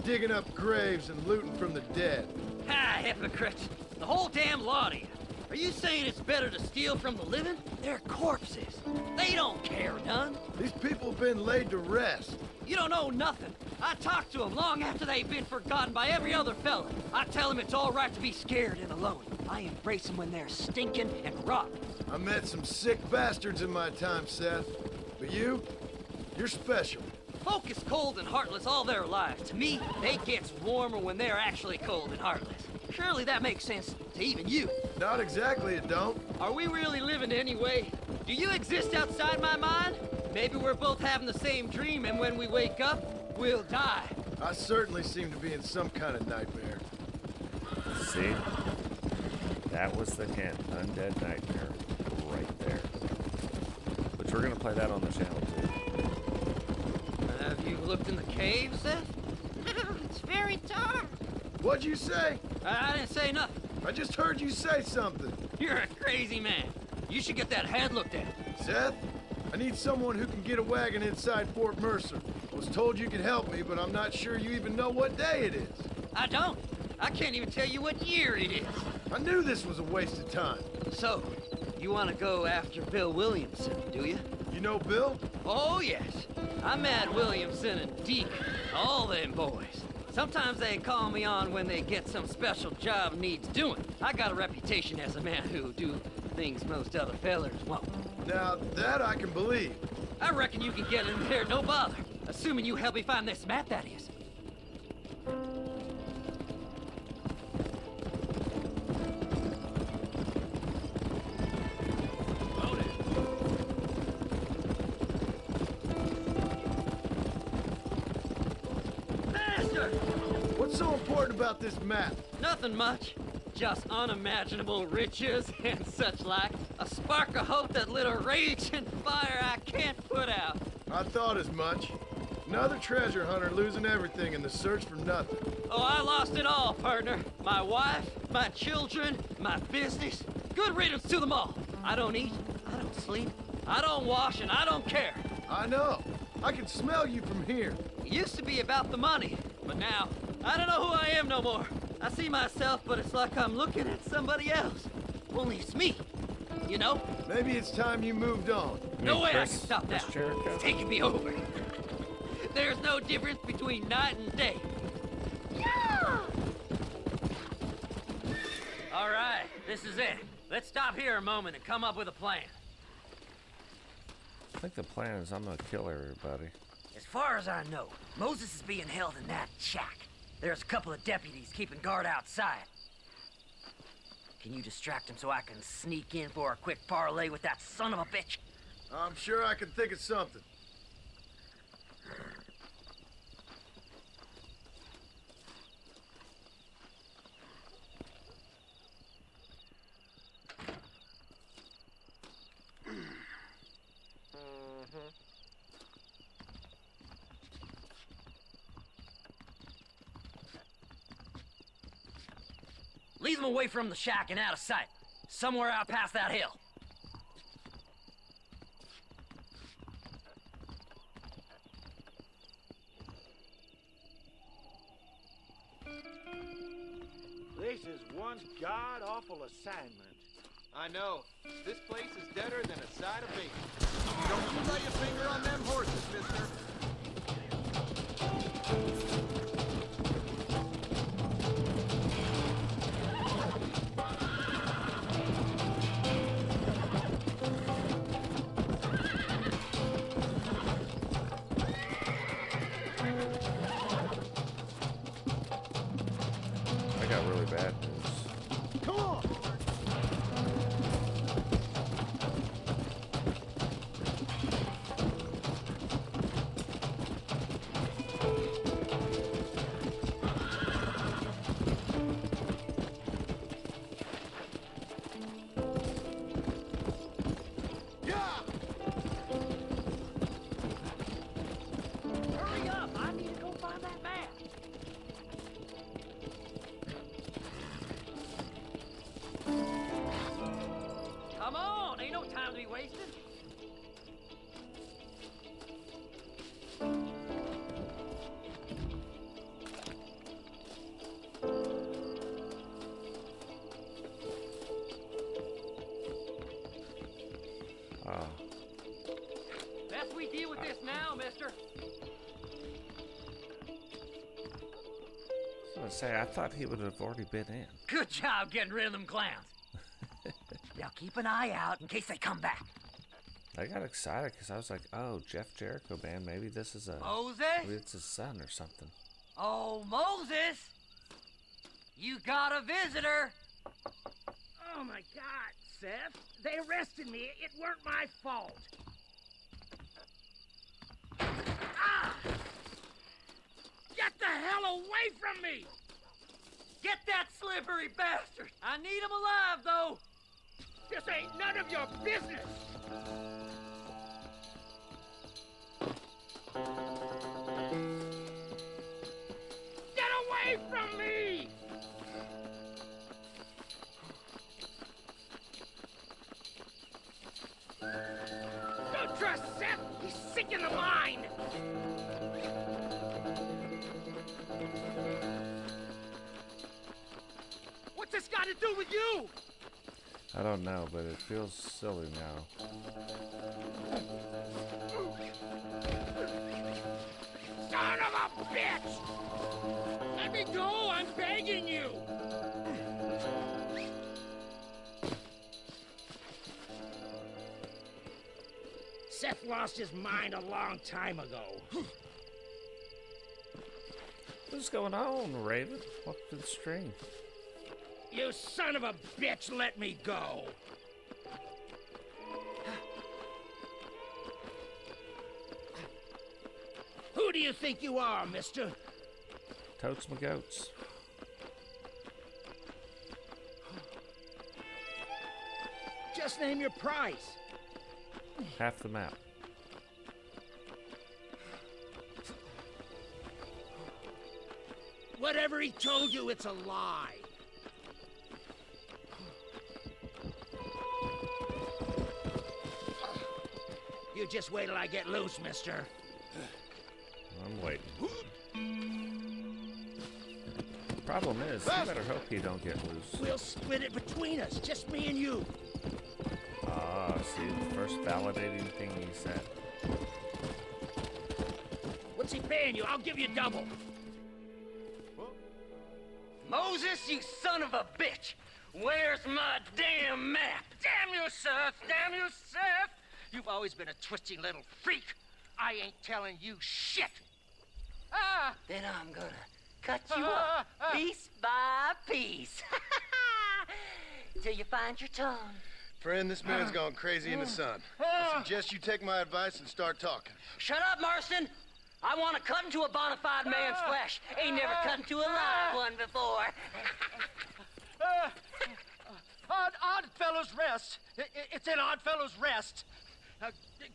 Digging up graves and looting from the dead. Ah, hypocrite. The whole damn lot of you. Are you saying it's better to steal from the living? They're corpses. They don't care none. These people have been laid to rest. You don't know nothing. I talked to them long after they've been forgotten by every other fella. I tell them it's all right to be scared and alone. I embrace them when they're stinking and rotten. I met some sick bastards in my time, Seth. But you're special. Folk is cold and heartless all their lives. To me, they gets warmer when they're actually cold and heartless. Surely that makes sense to even you. Not exactly, it don't. Are we really living anyway? Do you exist outside my mind? Maybe we're both having the same dream, and when we wake up, we'll die. I certainly seem to be in some kind of nightmare. See? That was the hint. Undead Nightmare. Right there. Which we're going to play that on the channel, too. Have you looked in the cave, Seth? It's very dark. What'd you say? I didn't say nothing. I just heard you say something. You're a crazy man. You should get that head looked at. Seth, I need someone who can get a wagon inside Fort Mercer. I was told you could help me, but I'm not sure you even know what day it is. I don't. I can't even tell you what year it is. I knew this was a waste of time. So, you want to go after Bill Williamson, do you? You know Bill? Oh, yes. I met Williamson and Deacon, all them boys. Sometimes they call me on when they get some special job needs doing. I got a reputation as a man who do things most other fellers won't. Now, that I can believe. I reckon you can get in there, no bother. Assuming you help me find this map, that is. What's so important about this map? Nothing much. Just unimaginable riches and such like. A spark of hope that lit a raging fire I can't put out. I thought as much. Another treasure hunter losing everything in the search for nothing. Oh, I lost it all, partner. My wife, my children, my business. Good riddance to them all. I don't eat, I don't sleep, I don't wash, and I don't care. I know. I can smell you from here. It used to be about the money, but now, I don't know who I am no more. I see myself, but it's like I'm looking at somebody else. Only it's me, you know? Maybe it's time you moved on. No way I can stop now. It's taking me over. There's no difference between night and day. Yeah! All right, this is it. Let's stop here a moment and come up with a plan. I think the plan is I'm going to kill everybody. As far as I know, Moses is being held in that shack. There's a couple of deputies keeping guard outside. Can you distract him so I can sneak in for a quick parlay with that son of a bitch? I'm sure I can think of something. Lead them away from the shack and out of sight. Somewhere out past that hill. This is one god-awful assignment. I know. This place is deader than a side of bacon. Don't you lay a finger on them horses, mister. I got really bad news. Come on! Hurry up! I need to go find that map. Come on! Ain't no time to be wasted. now, mister. I was gonna say, I thought he would have already been in. Good job getting rid of them clowns. Now keep an eye out in case they come back. I got excited because I was like, oh, Jeff Jericho band, maybe this is a... Moses? Maybe it's his son or something. Oh, Moses! You got a visitor! Oh my God, Seth. They arrested me. It weren't my fault. Ah! Get the hell away from me! Get that slippery bastard! I need him alive, though! This ain't none of your business! Get away from me! Don't trust Seth! He's sick in the mind! What's this got to do with you? I don't know, but it feels silly now. Son of a bitch! Let me go, I'm begging you! Seth lost his mind a long time ago. What's going on, Raven? Welcome to the stream. You son of a bitch, let me go! Who do you think you are, mister? Totes my goats. Just name your price. Half the map. Whatever he told you, it's a lie. You just wait till I get loose, mister. I'm waiting. Problem is, you better hope he don't get loose. We'll split it between us, just me and you. Ah, see, the first validating thing he said. What's he paying you? I'll give you double. Moses, you son of a bitch! Where's my damn map? Damn you, Seth! Damn you, Seth! You've always been a twisty little freak. I ain't telling you shit. Ah! Then I'm gonna cut you up piece by piece. Till you find your tongue. Friend, this man's gone crazy in the sun. I suggest you take my advice and start talking. Shut up, Marston! I want to cut into a bona fide man's flesh. Ain't never cut into a live one before. Odd Fellow's Rest. It's in Odd Fellow's Rest.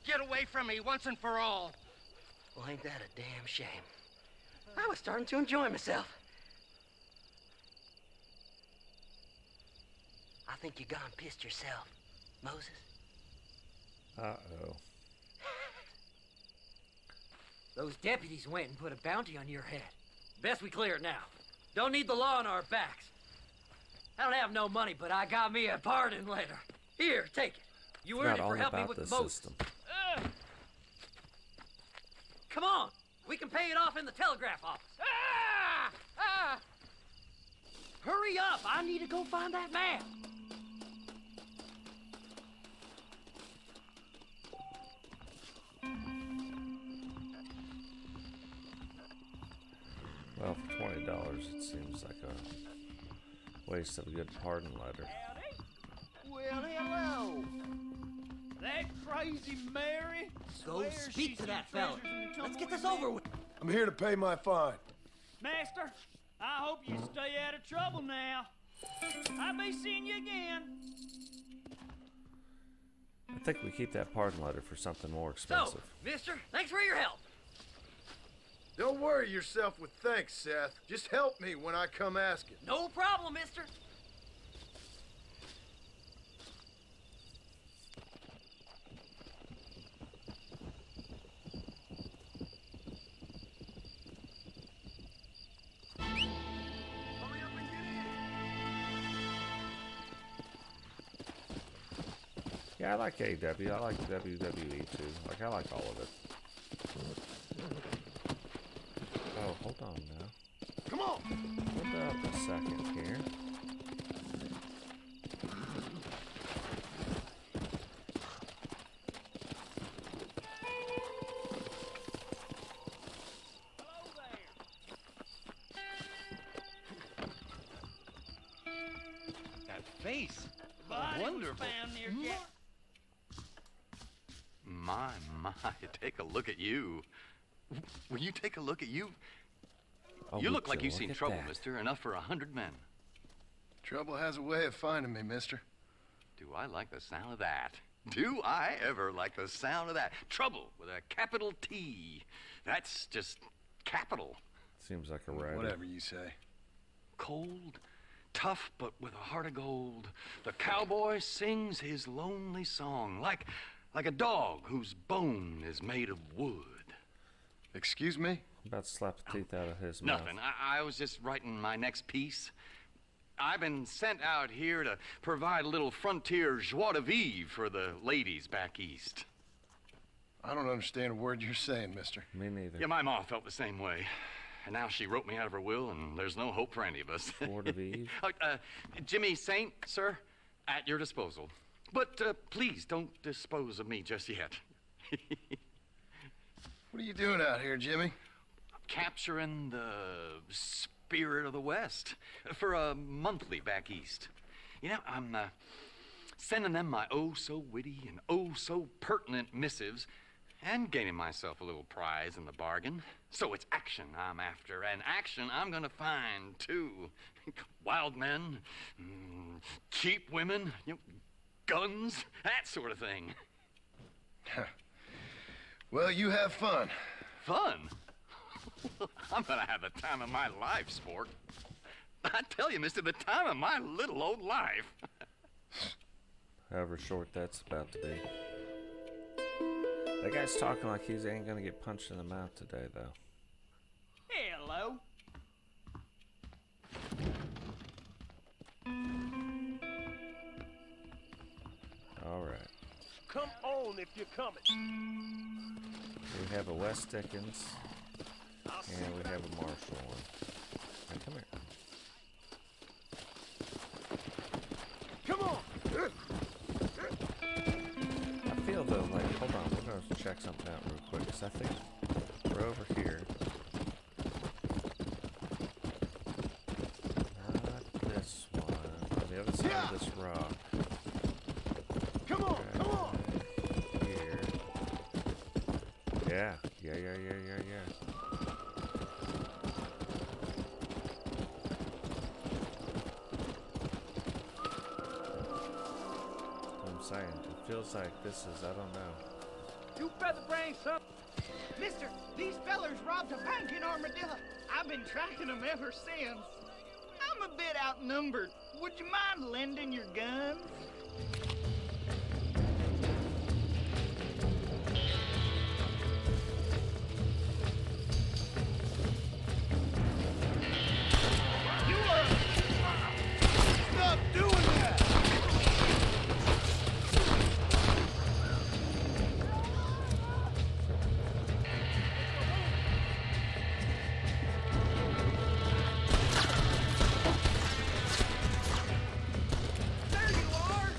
Get away from me once and for all. Well, ain't that a damn shame? I was starting to enjoy myself. I think you gone pissed yourself, Moses. Uh-oh. Those deputies went and put a bounty on your head. Best we clear it now. Don't need the law on our backs. I don't have no money, but I got me a pardon letter. Here, take it. You earned it for helping me with the Moses. Come on, we can pay it off in the telegraph office. Hurry up, I need to go find that man. Well, for $20, it seems like a waste of a good pardon letter. Well, hello. That crazy Mary. Go speak to that fella. Let's get this over with. I'm here to pay my fine. Master, I hope you stay out of trouble now. I'll be seeing you again. I think we keep that pardon letter for something more expensive. So, mister, thanks for your help. Don't worry yourself with thanks, Seth. Just help me when I come asking. No problem, mister. Yeah, I like AEW. I like WWE too. Like, I like all of it. on! Hold up a second here. That face. Body was Wonderful. found near Jack. My, take a look at you. Will you take a look at you? Oh, You would look like you you've look seen at trouble, that. mister. Enough for 100 men. Trouble has a way of finding me, mister. Do I like the sound of that? Do I ever like the sound of that? Trouble with a capital T. That's just capital. Seems like a writer. Whatever you say. Cold, tough, but with a heart of gold. The cowboy sings his lonely song like a dog whose bone is made of wood. Excuse me? About to slap the teeth out of his mouth. Nothing. I was just writing my next piece. I've been sent out here to provide a little frontier joie de vivre for the ladies back east. I don't understand a word you're saying, mister. Me neither. Yeah, my ma felt the same way. And now she wrote me out of her will, and there's no hope for any of us. Joie de vivre? Jimmy Saint, sir, at your disposal. But please don't dispose of me just yet. What are you doing out here, Jimmy? Capturing the spirit of the West for a monthly back east. You know, I'm sending them my oh-so-witty and oh-so-pertinent missives and gaining myself a little prize in the bargain. So it's action I'm after, and action I'm gonna find, too. Wild men, cheap women, you know, guns, that sort of thing. Well, you have fun. Fun? I'm gonna have the time of my life, sport. I tell you, mister, the time of my little old life. However short that's about to be. That guy's talking like he ain't gonna get punched in the mouth today, though. Hello. Alright. Come on if you're coming. We have a West Dickens. And we have a Marshall one. Now, come here. Come on! I feel though, like, hold on, we're gonna check something out real quick, because I think we're over here. Not this one. On the other side of this rock. Come on, come on! Here. Yeah. Saying. It feels like this is, I don't know. You better bring some. Mister, these fellers robbed a bank in Armadillo. I've been tracking them ever since. I'm a bit outnumbered. Would you mind lending your guns? Stop doing that! There you are!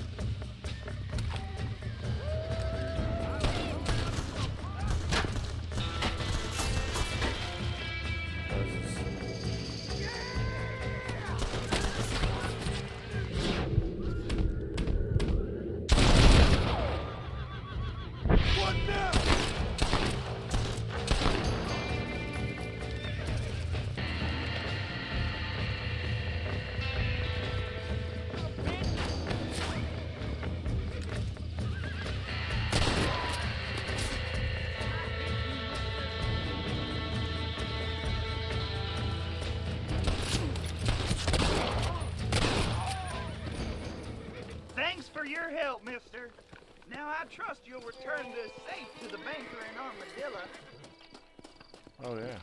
What now? Thanks for your help, mister. Now I trust you'll return this safe to the banker in Armadillo. Oh yeah.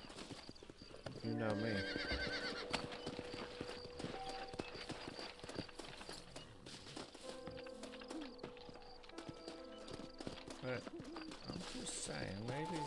You know me. But I'm just saying, maybe.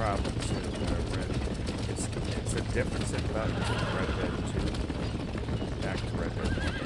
problems in Red. It's a difference in buttons from Red Dead 2 back to Red Dead 1.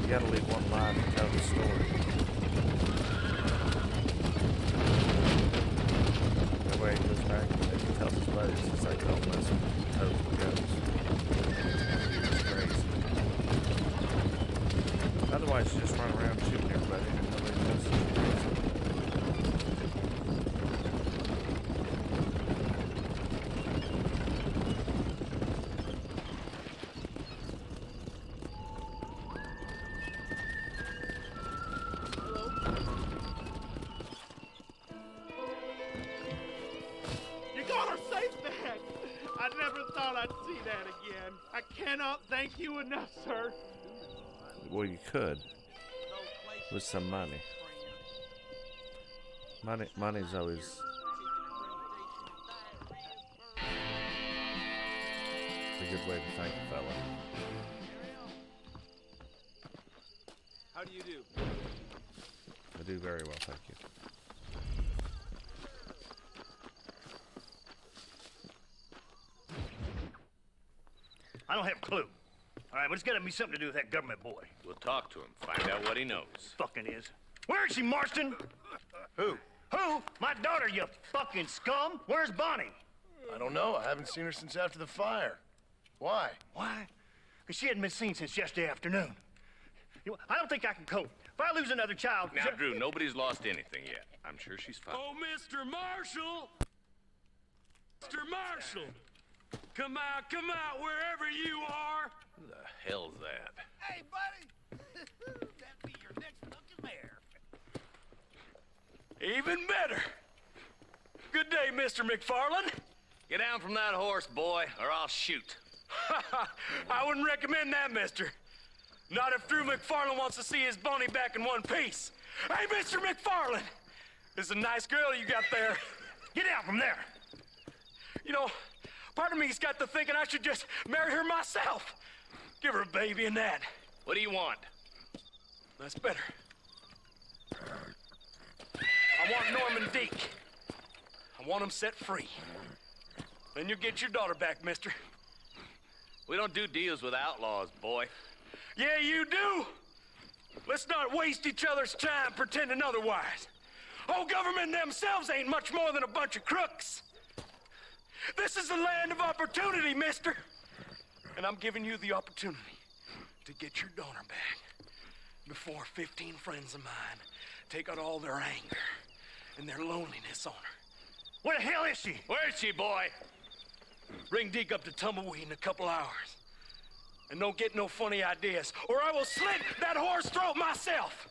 You gotta leave one line to tell the story. That way he goes back and he tells his buddies, it's like, don't mess with those goats. It's crazy. Otherwise, you just run around shooting everybody and nobody knows it's crazy. Thank you enough, sir. Well, you could. With some money. Money's always a good way to thank a fella. How do you do? I do very well, thank you. I don't have a clue. All right, but it's got to be something to do with that government boy. We'll talk to him, find out what he knows. Fucking is. Where is she, Marston? Who? Who? My daughter, you fucking scum. Where's Bonnie? I don't know. I haven't seen her since after the fire. Why? Why? Because she hadn't been seen since yesterday afternoon. You know, I don't think I can cope. If I lose another child... Now, Drew, nobody's lost anything yet. I'm sure she's fine. Oh, Mr. Marshall! Mr. Marshall! Come out, wherever you are! Who the hell's that? Hey, buddy! That'd be your next fucking mare. Even better! Good day, Mr. MacFarlane. Get down from that horse, boy, or I'll shoot. I wouldn't recommend that, mister. Not if Drew MacFarlane wants to see his Bonnie back in one piece. Hey, Mr. MacFarlane! This is a nice girl you got there. Get out from there! You know, part of me's got to thinking I should just marry her myself. Give her a baby and that. What do you want? That's better. I want Norman Deek. I want him set free. Then you'll get your daughter back, mister. We don't do deals with outlaws, boy. Yeah, you do. Let's not waste each other's time pretending otherwise. Oh, government themselves ain't much more than a bunch of crooks. This is the land of opportunity, mister. And I'm giving you the opportunity to get your daughter back before 15 friends of mine take out all their anger and their loneliness on her. Where the hell is she? Where is she, boy? Bring Deke up to Tumbleweed in a couple hours. And don't get no funny ideas, or I will slit that horse throat myself.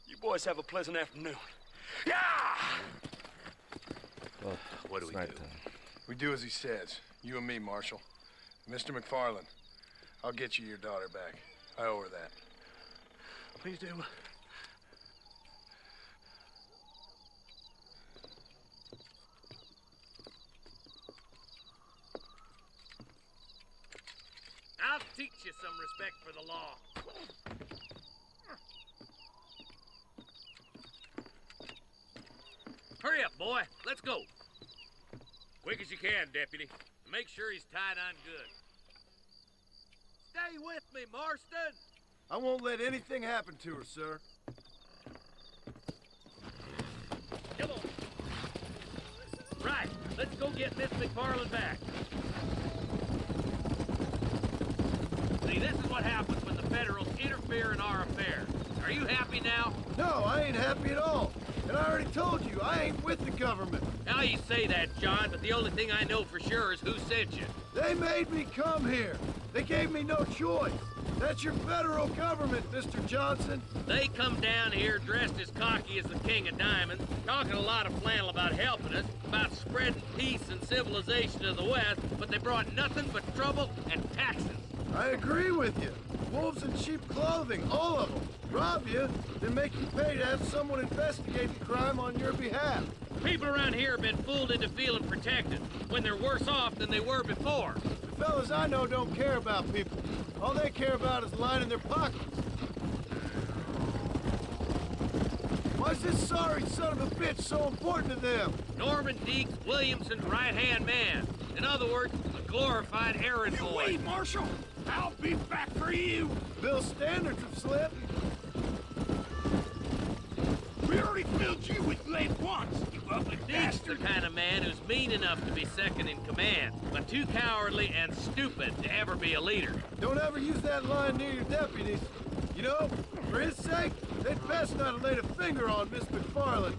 You boys have a pleasant afternoon. Yeah! Well, what do we do? We do as he says. You and me, Marshal. Mr. MacFarlane, I'll get you your daughter back. I owe her that. Please do. I'll teach you some respect for the law. Hurry up, boy. Let's go. Quick as you can, Deputy. Make sure he's tied on good. Stay with me, Marston. I won't let anything happen to her, sir. Come on. Right. Let's go get Miss MacFarlane back. See, this is what happens when the Federals interfere in our affairs. Are you happy now? No, I ain't happy at all. And I already told you, I ain't with the government. Now you say that, John, but the only thing I know for sure is who sent you. They made me come here. They gave me no choice. That's your federal government, Mr. Johnson. They come down here dressed as cocky as the King of Diamonds, talking a lot of flannel about helping us, about spreading peace and civilization to the West, but they brought nothing but trouble and taxes. I agree with you. Wolves in sheep clothing, all of them. Rob you, then make you pay to have someone investigate the crime on your behalf. People around here have been fooled into feeling protected, when they're worse off than they were before. The fellas I know don't care about people. All they care about is lining their pockets. Why's this sorry son of a bitch so important to them? Norman Deeks Williamson's right-hand man. In other words, a glorified errand boy. Wait, Marshal! I'll be back for you! Bill's standards have slipped. We already filled you with lead once, you ugly Deeks the kind of man who's mean enough to be second in command, but too cowardly and stupid to ever be a leader. Don't ever use that line near your deputies. You know, for his sake, they'd best not have laid a finger on Miss MacFarlane.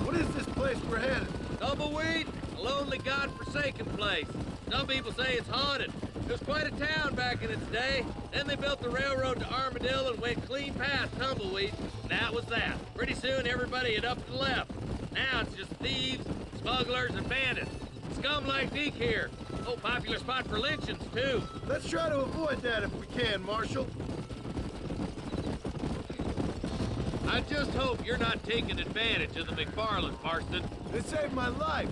What is this place we're headed? Tumbleweed, a lonely, god-forsaken place. Some people say it's haunted. It was quite a town back in its day. Then they built the railroad to Armadillo and went clean past Tumbleweed. And that was that. Pretty soon everybody had up and left. Now it's just thieves, smugglers, and bandits. Scum like Deke here. Oh, popular spot for lynchings, too. Let's try to avoid that if we can, Marshal. I just hope you're not taking advantage of the MacFarlane, Marston. They saved my life.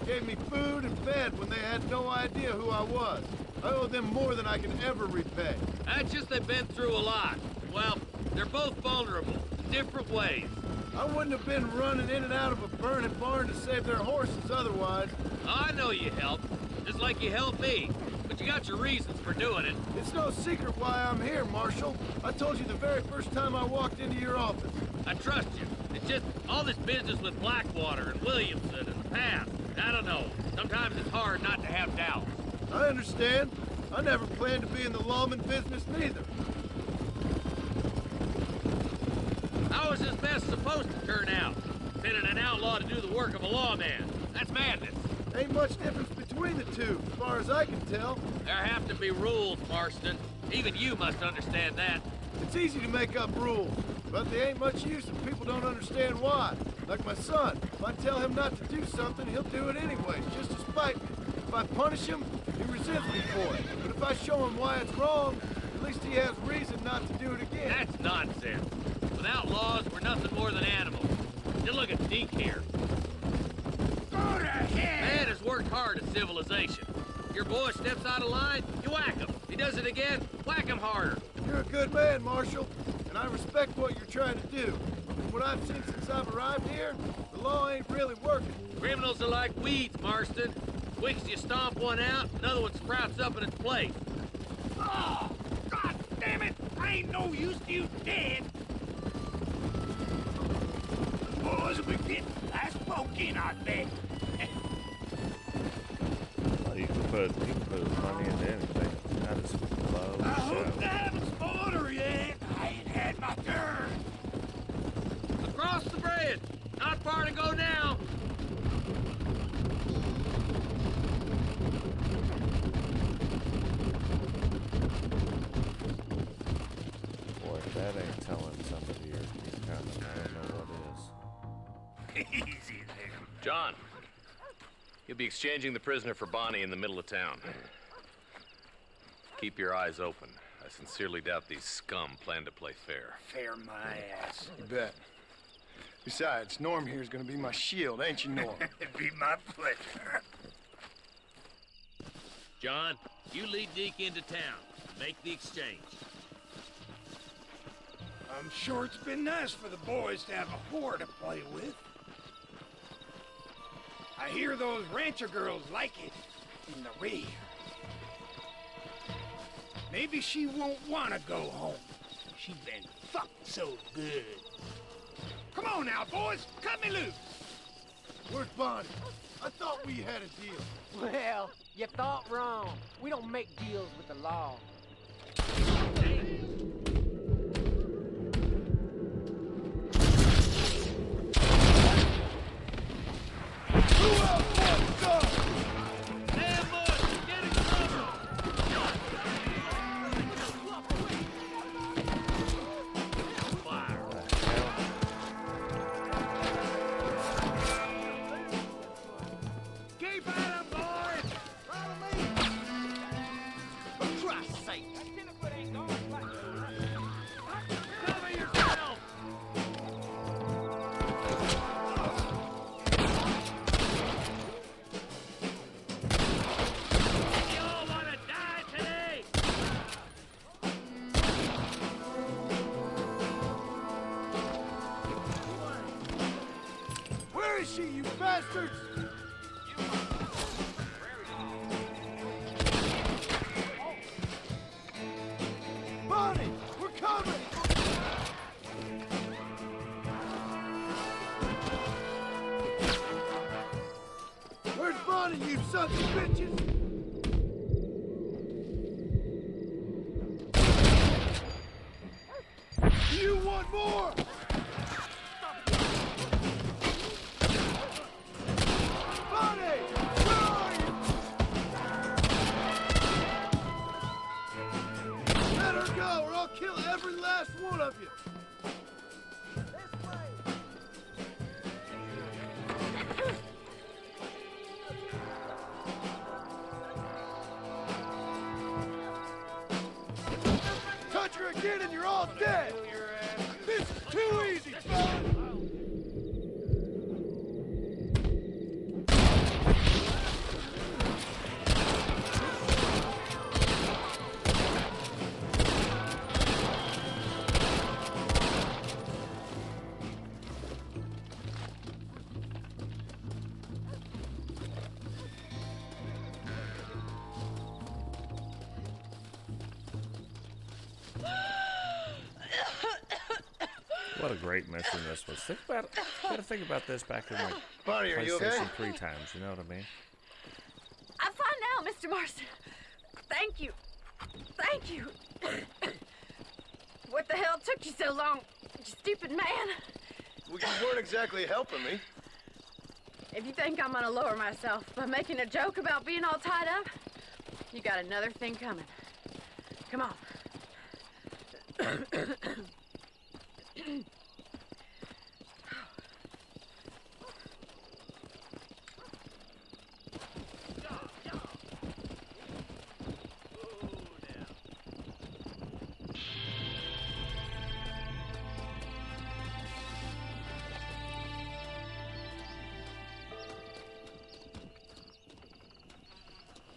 Gave me food and fed when they had no idea who I was. I owe them more than I can ever repay. That's just they've been through a lot. Well, they're both vulnerable, in different ways. I wouldn't have been running in and out of a burning barn to save their horses otherwise. I know you helped, just like you helped me. But you got your reasons for doing it. It's no secret why I'm here, Marshal. I told you the very first time I walked into your office. I trust you. It's just all this business with Blackwater and Williamson and the past. I don't know. Sometimes it's hard not to have doubts. I understand. I never planned to be in the lawman business neither. How is this mess supposed to turn out? Sending an outlaw to do the work of a lawman. That's madness. Ain't much difference between the two, as far as I can tell. There have to be rules, Marston. Even you must understand that. It's easy to make up rules, but they ain't much use if people don't understand why. Like my son, if I tell him not to do something, he'll do it anyway, just to spite me. If I punish him, he resents me for it. But if I show him why it's wrong, at least he has reason not to do it again. That's nonsense. Without laws, we're nothing more than animals. Just look at Deke here. Go to hell! Man has worked hard at civilization. Your boy steps out of line, you whack him. He does it again, whack him harder. You're a good man, Marshal, and I respect what you're trying to do. From what I've seen since I've arrived here, the law ain't really working. Criminals are like weeds, Marston. Quick as you stomp one out, another one sprouts up in its place. Oh, God damn it! I ain't no use to you dead! Boy, was we get I spoke in on that. Well, you can put money into anything. That is low. I hope I haven't spoiled her yet. I ain't had my turn. Across the bridge. Not far to go now. Boy, if that ain't telling somebody you're coming, I don't know what is. Easy there. John, you'll be exchanging the prisoner for Bonnie in the middle of town. Keep your eyes open. I sincerely doubt these scum plan to play fair. Fair my ass. You bet. Besides, Norm here's gonna be my shield, ain't you, Norm? It'd be my pleasure. John, you lead Deke into town. Make the exchange. I'm sure it's been nice for the boys to have a whore to play with. I hear those rancher girls like it in the rear. Maybe she won't want to go home. She's been fucked so good. Come on now, boys. Cut me loose. Where's Bonnie? I thought we had a deal. Well, you thought wrong. We don't make deals with the law. Where is she, you bastards? Bonnie, we're coming! Where's Bonnie, you sons of bitches? You want more? Kill every last one of you! Touch her again and you're all dead! This is too easy, fellas! What a great mission this was. Think about it. You gotta think about this back in like Bonnie, are you okay? PlayStation 3 times, you know what I mean? I'm fine now, Mr. Marston. Thank you. Thank you. What the hell took you so long, you stupid man? Well, you weren't exactly helping me. If you think I'm gonna lower myself by making a joke about being all tied up, you got another thing coming. Come on.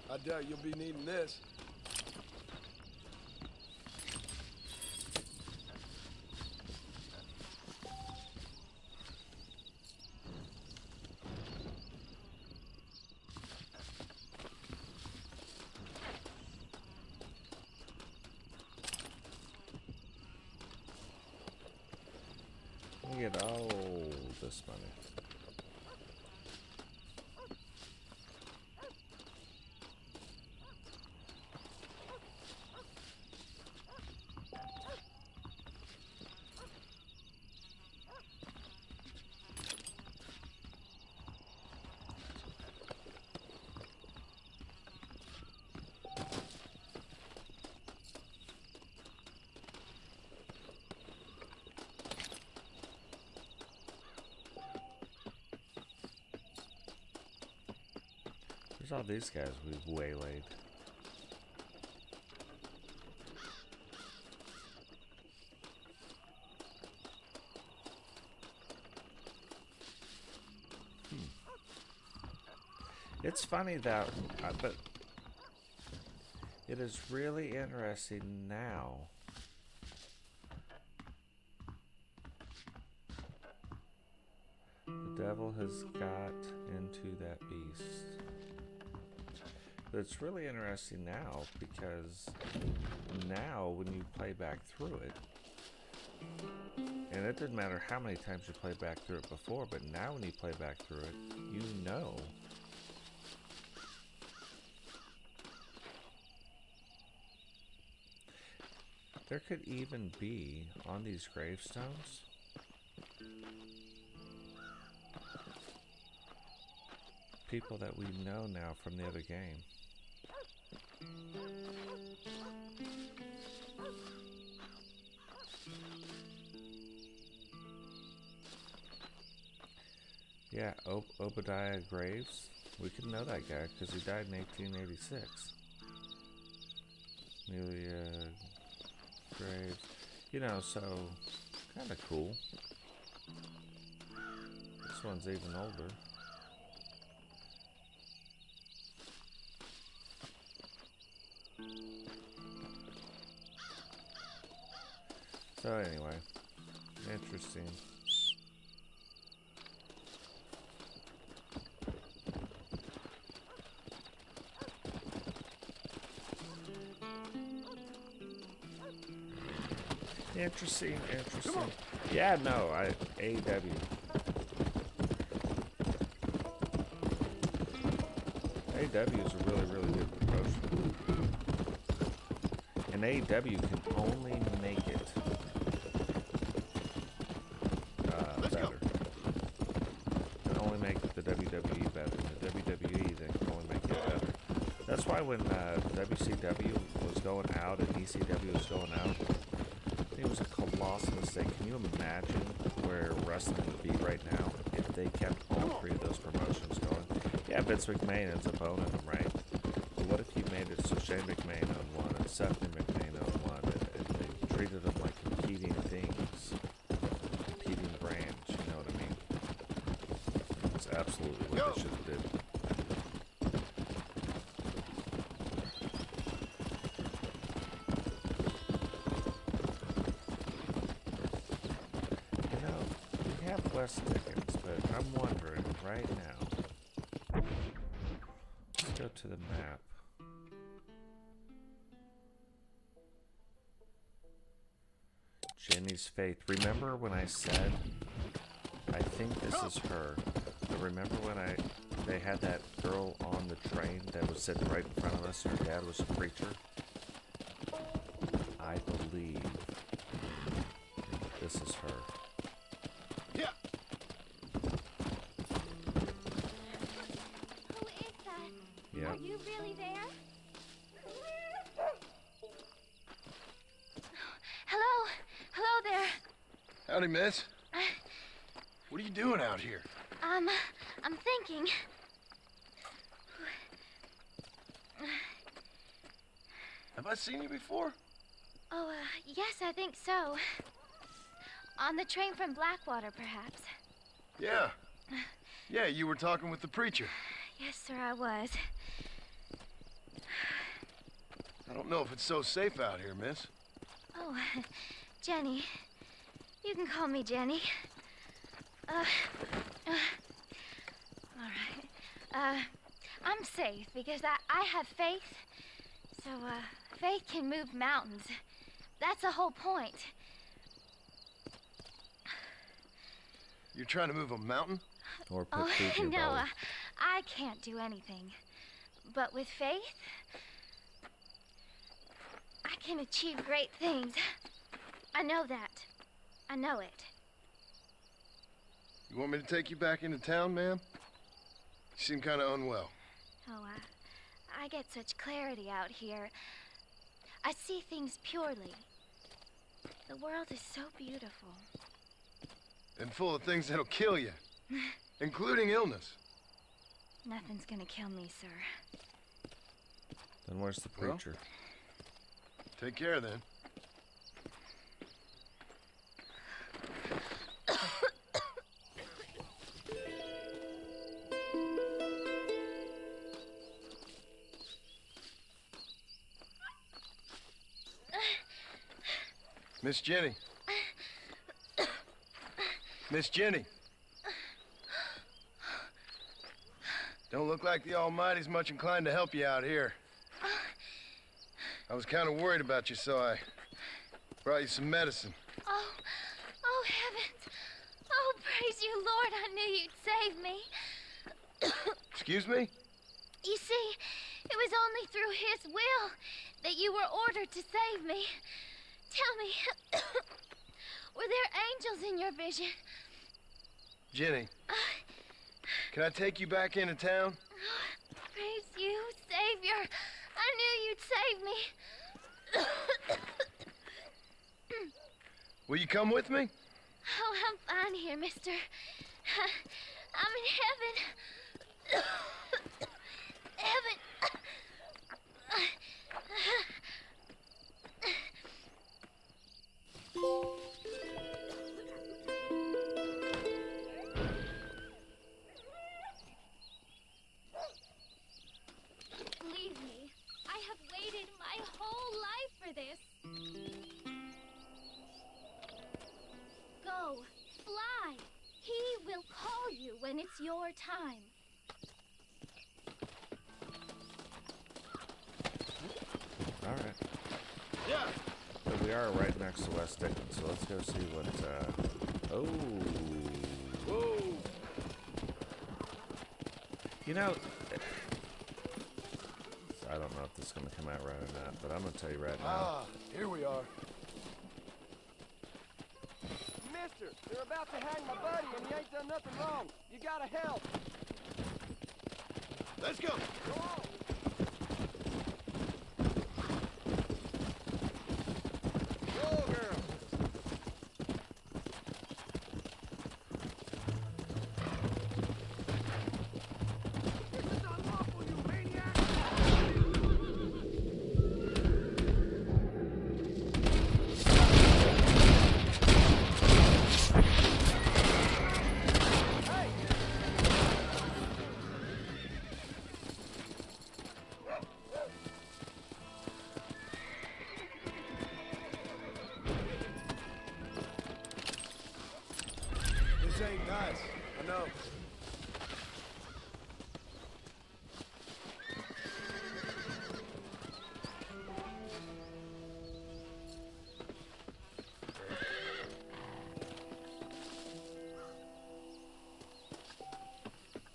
I doubt you'll be needing this. Look at this money. There's all these guys we've waylaid. It's funny that, but it is really interesting now. The devil has got into that beast. But it's really interesting now because now when you play back through it, and it didn't matter how many times you played back through it before, but now when you play back through it, you know. There could even be, on these gravestones, people that we know now from the other game. Yeah, Obadiah Graves. We could know that guy because he died in 1886. Amelia Graves. You know, so kind of cool. This one's even older. So anyway, interesting. Interesting. Yeah, no, AEW. AEW is a really, really good promotion. And AEW can only make it better. Can only make the WWE better. The WWE then can only make it better. That's why when WCW was going out and ECW was going out, it was a colossal mistake. Can you imagine where wrestling would be right now if they kept all three of those promotions going? Yeah, Vince McMahon ends up owning them, right? But what if you made it so Shane McMahon owned one and Seth McMahon owned one, and they treated them like competing things, competing brands, you know what I mean? That's absolutely what they should have did. Dickens, but I'm wondering right now. Let's go to the map. Jenny's Faith. Remember when I said I think this is her? But remember when they had that girl on the train that was sitting right in front of us? Her dad was a preacher. I believe this is her. Are you really there? Hello? Hello there. Howdy, miss. What are you doing out here? I'm thinking. Have I seen you before? Oh, yes, I think so. On the train from Blackwater, perhaps. Yeah. Yeah, you were talking with the preacher. Yes, sir, I was. I don't know if it's so safe out here, miss. Oh, Jenny. You can call me Jenny. All right. I'm safe because I have faith. So, faith can move mountains. That's the whole point. You're trying to move a mountain? Or put food in your no, belly. I can't do anything. But with faith, I can achieve great things. I know that. I know it. You want me to take you back into town, ma'am? You seem kind of unwell. Oh, I get such clarity out here. I see things purely. The world is so beautiful. And full of things that'll kill you, including illness. Nothing's gonna kill me, sir. Then where's the preacher? Take care, then. Miss Jenny. Miss Jenny. Don't look like the Almighty's much inclined to help you out here. I was kind of worried about you, so I brought you some medicine. Oh, heavens. Oh, praise you, Lord. I knew you'd save me. Excuse me? You see, it was only through his will that you were ordered to save me. Tell me, were there angels in your vision? Jenny, can I take you back into town? Praise you, Savior. I knew you'd save me. Will you come with me? Oh, I'm fine here, mister. I'm in heaven. Heaven. Believe me, I have waited my whole life for this. Go, fly. He will call you when it's your time. All right. Yeah. But we are right next to West Dickens, so let's go see what. Oh. Whoa. You know, I don't know if this is gonna come out right or not, but I'm gonna tell you right now. Ah, here we are. Mister, they're about to hang my buddy and he ain't done nothing wrong. You gotta help. Let's go. Go on. Go, girl. This is unlawful, you maniac! This ain't nice. I know.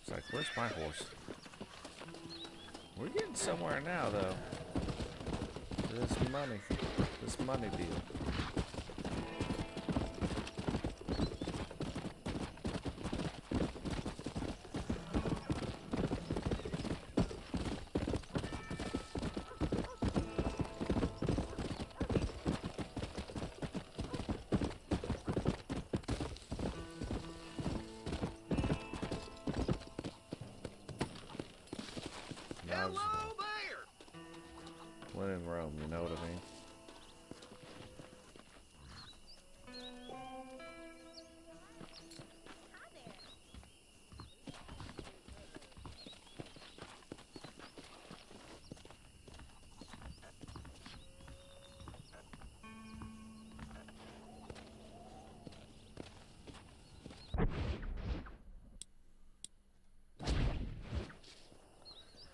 It's like, where's my horse? We're getting somewhere now, though. This money deal. Hello there! When in Rome, you know what I mean?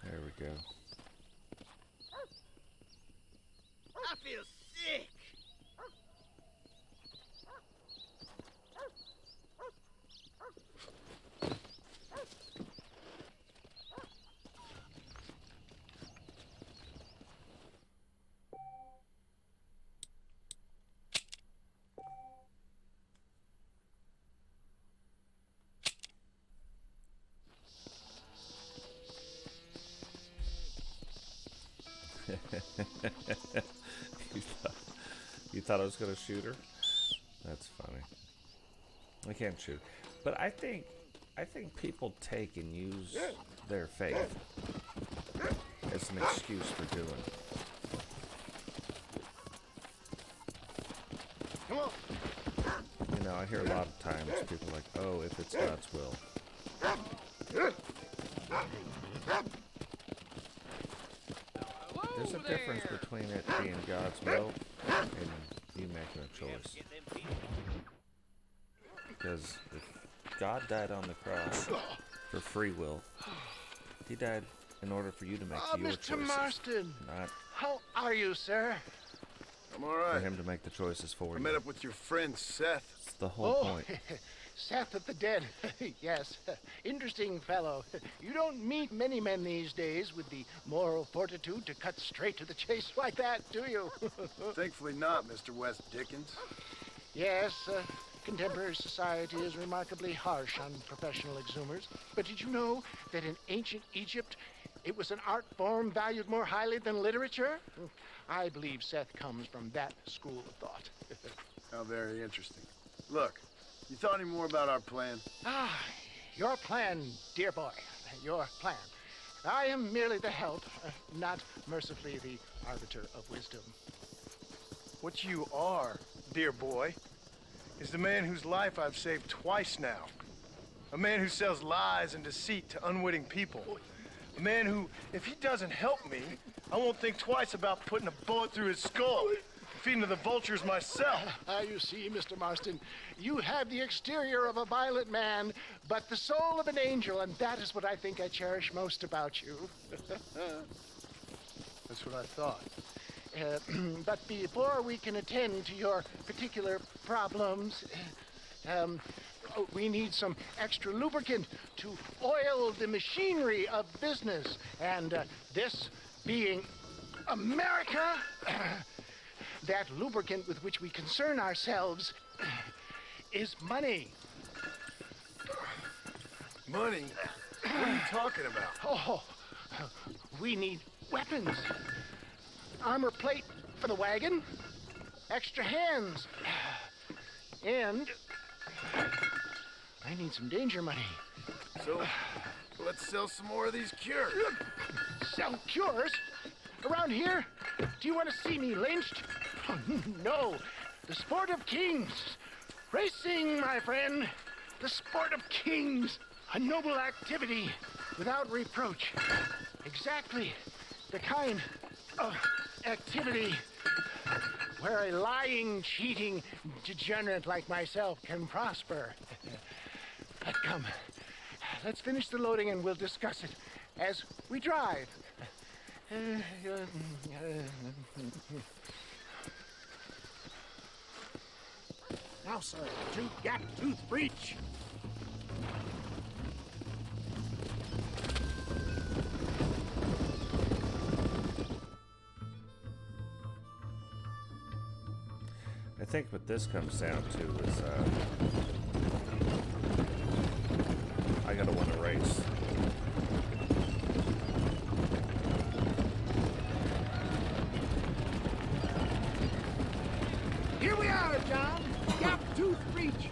There we go. I feel sick. you thought I was gonna shoot her? That's funny. I can't shoot, but I think people take and use their faith as an excuse for doing. Come on. You know, I hear a lot of times people like, "Oh, if it's God's will." There's a difference between it being God's will and you making a choice. Because if God died on the cross for free will, he died in order for you to make your Mr. choices. Marston. Not How are you, sir? I'm all right. for him to make the choices for I you. met up with your friend, Seth. That's the whole point. Seth of the Dead. Yes, interesting fellow. You don't meet many men these days with the moral fortitude to cut straight to the chase like that, do you? Thankfully not, Mr. West Dickens. Yes, contemporary society is remarkably harsh on professional exhumers. But did you know that in ancient Egypt, it was an art form valued more highly than literature? I believe Seth comes from that school of thought. How very interesting. Look, you thought any more about our plan? Your plan, dear boy. Your plan. I am merely the help, not mercifully the arbiter of wisdom. What you are, dear boy, is the man whose life I've saved twice now. A man who sells lies and deceit to unwitting people. A man who, if he doesn't help me, I won't think twice about putting a bullet through his skull, feeding to the vultures myself. You see, Mr. Marston, you have the exterior of a violent man, but the soul of an angel, and that is what I think I cherish most about you. That's what I thought. But before we can attend to your particular problems, we need some extra lubricant to oil the machinery of business. And this being America, that lubricant with which we concern ourselves is money. Money? What are you talking about? Oh, we need weapons. Armor plate for the wagon, extra hands, and I need some danger money. So, let's sell some more of these cures. Sell cures? Around here? Do you want to see me lynched? Oh, no. The sport of kings. Racing, my friend. The sport of kings. A noble activity without reproach. Exactly the kind of activity where a lying, cheating degenerate like myself can prosper. But come, let's finish the loading and we'll discuss it as we drive. Now, sir, to gap tooth breach. I think what this comes down to is I gotta win a race. Here we are, John. Gap tooth breach.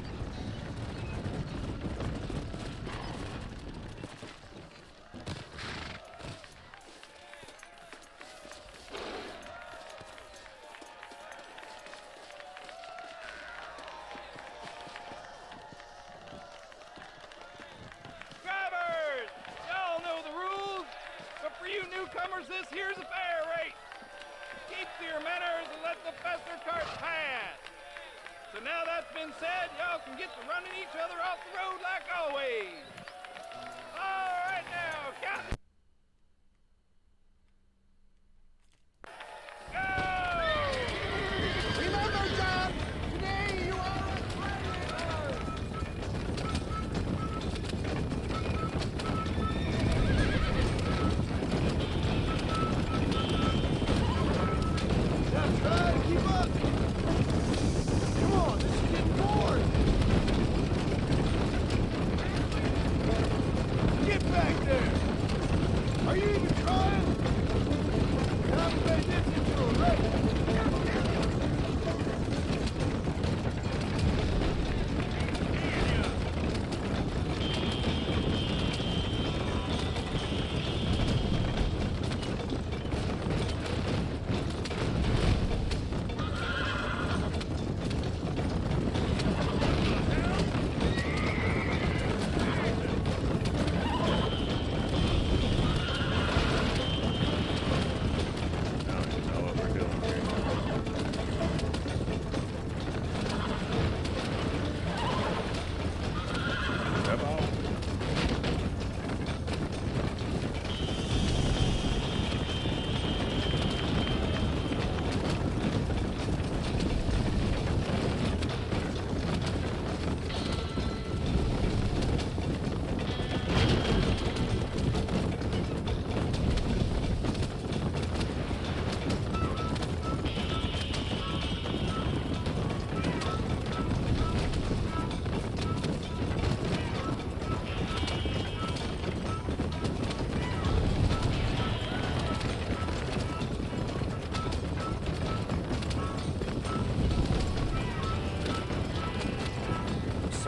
Drivers! Y'all know the rules, but for you newcomers, this here's a fair race. Keep to your manners and let the faster carts pass. So now that's been said, y'all can get to running each other off the road like always. All right now, count. Remember, John, today you are a traitor. That's right, keep up. Come on, this is getting bored.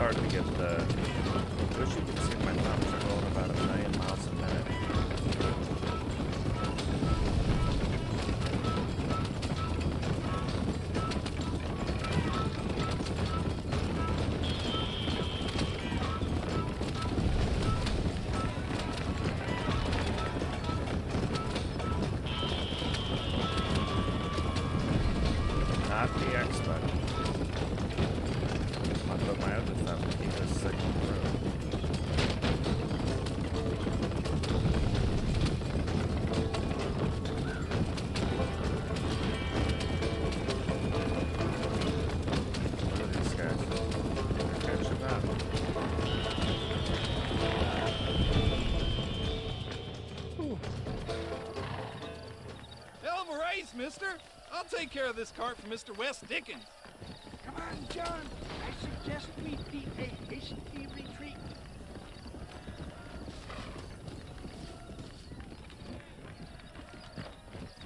hard to get the... Wish you could see my thumbs are going about 1 million miles a minute. Not the X button. I'll put my other thumb to keep this signal through. Look at these guys. They're catching up. Hell of a race, mister. I'll take care of this cart for Mr. Wes Dickens. Come on, John. I suggest we beat a hasty retreat.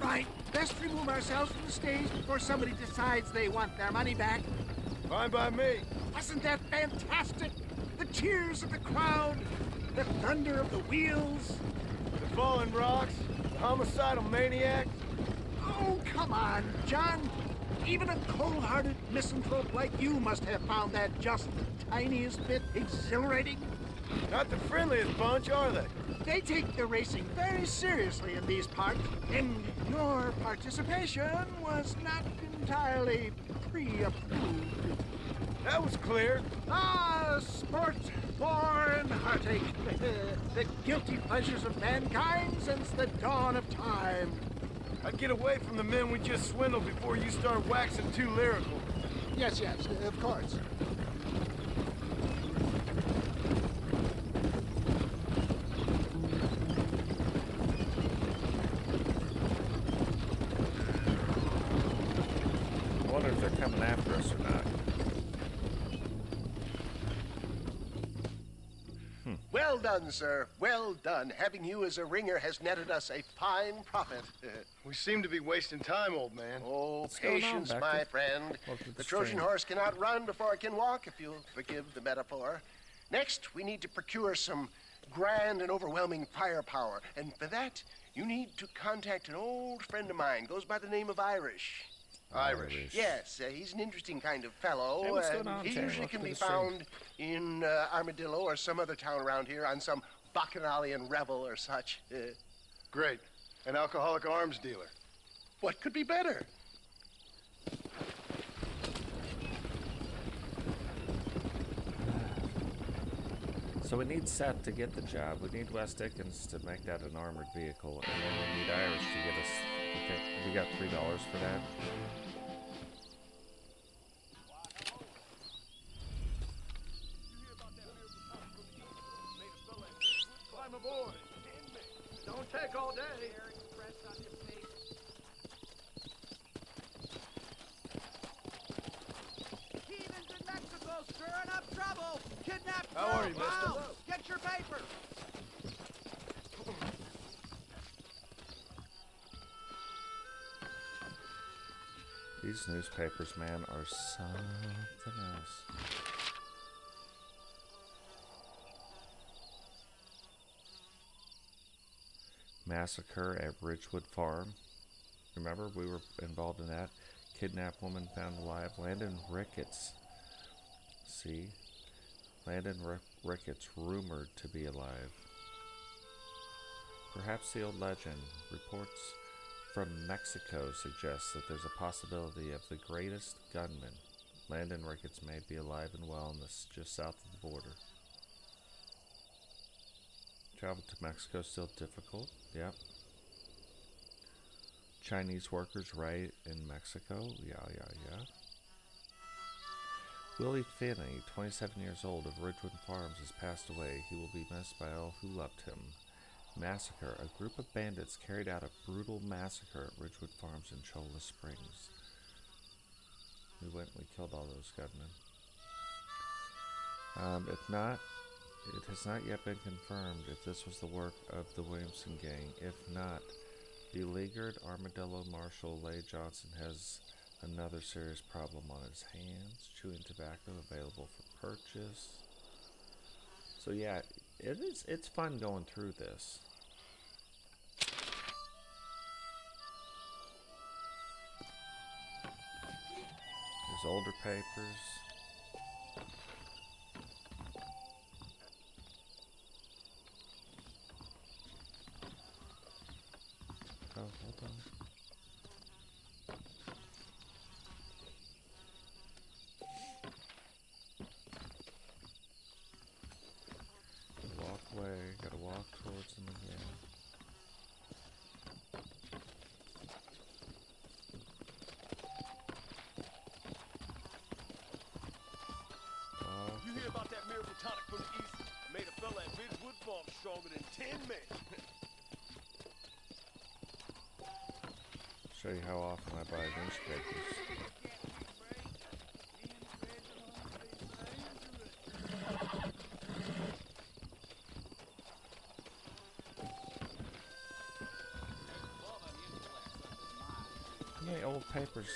Right. Best remove ourselves from the stage before somebody decides they want their money back. Fine by me. Wasn't that fantastic? The cheers of the crowd, the thunder of the wheels. The falling rocks, the homicidal maniacs. Oh, come on, John. Even a cold-hearted misanthrope like you must have found that just the tiniest bit exhilarating. Not the friendliest bunch, are they? They take the racing very seriously in these parts, and your participation was not entirely pre-approved. That was clear. Ah, sport, war, and heartache. The guilty pleasures of mankind since the dawn of time. I'd get away from the men we just swindled before you start waxing too lyrical. Yes, of course. I wonder if they're coming after us or not. Well done, sir. Well done. Having you as a ringer has netted us a fine profit. We seem to be wasting time, old man. Oh, What's going on, patience, Becky? my friend. Welcome to The the Trojan stream. horse cannot run before it can walk, if you'll forgive the metaphor. Next, we need to procure some grand and overwhelming firepower. And for that, you need to contact an old friend of mine. Goes by the name of Irish. Irish. Yes, he's an interesting kind of fellow. Hey, what's going on, He Terry? usually Welcome can to be the stream. found in Armadillo or some other town around here on some bacchanalian revel or such. Great. An alcoholic arms dealer. What could be better? So we need Seth to get the job. We need Wes Dickens to make that an armored vehicle, and then we need Irish to get us. Okay, we got $3 for that. Climb aboard. Don't take all day. Heathens in Mexico stirring up trouble. Kidnapped. How are you, mister? Wow. Get your papers. These newspapers, man, are something else. Massacre at Ridgewood Farm. Remember, we were involved in that. Kidnapped woman found alive. Landon Ricketts. See? Landon Ricketts rumored to be alive. Perhaps the old legend. Reports from Mexico suggests that there's a possibility of the greatest gunman. Landon Ricketts may be alive and well in this just south of the border. Travel to Mexico still difficult. Yep. Chinese workers right in Mexico. Yeah. Willie Finney, 27 years old of Ridgewood Farms, has passed away. He will be missed by all who loved him. Massacre. A group of bandits carried out a brutal massacre at Ridgewood Farms in Cholla Springs. We killed all those gunmen. If not, it has not yet been confirmed if this was the work of the Williamson gang. If not, beleaguered Armadillo Marshal Leigh Johnson has Another serious problem on his hands. Chewing tobacco available for purchase. So yeah, it's fun going through this. There's older papers. Oh, hold on. Walk away, gotta walk towards them again. You hear about that miracle tonic from the east? Made a fella at Ridgewood Farm stronger than 10 men. Show you how often I buy newspapers. How many old papers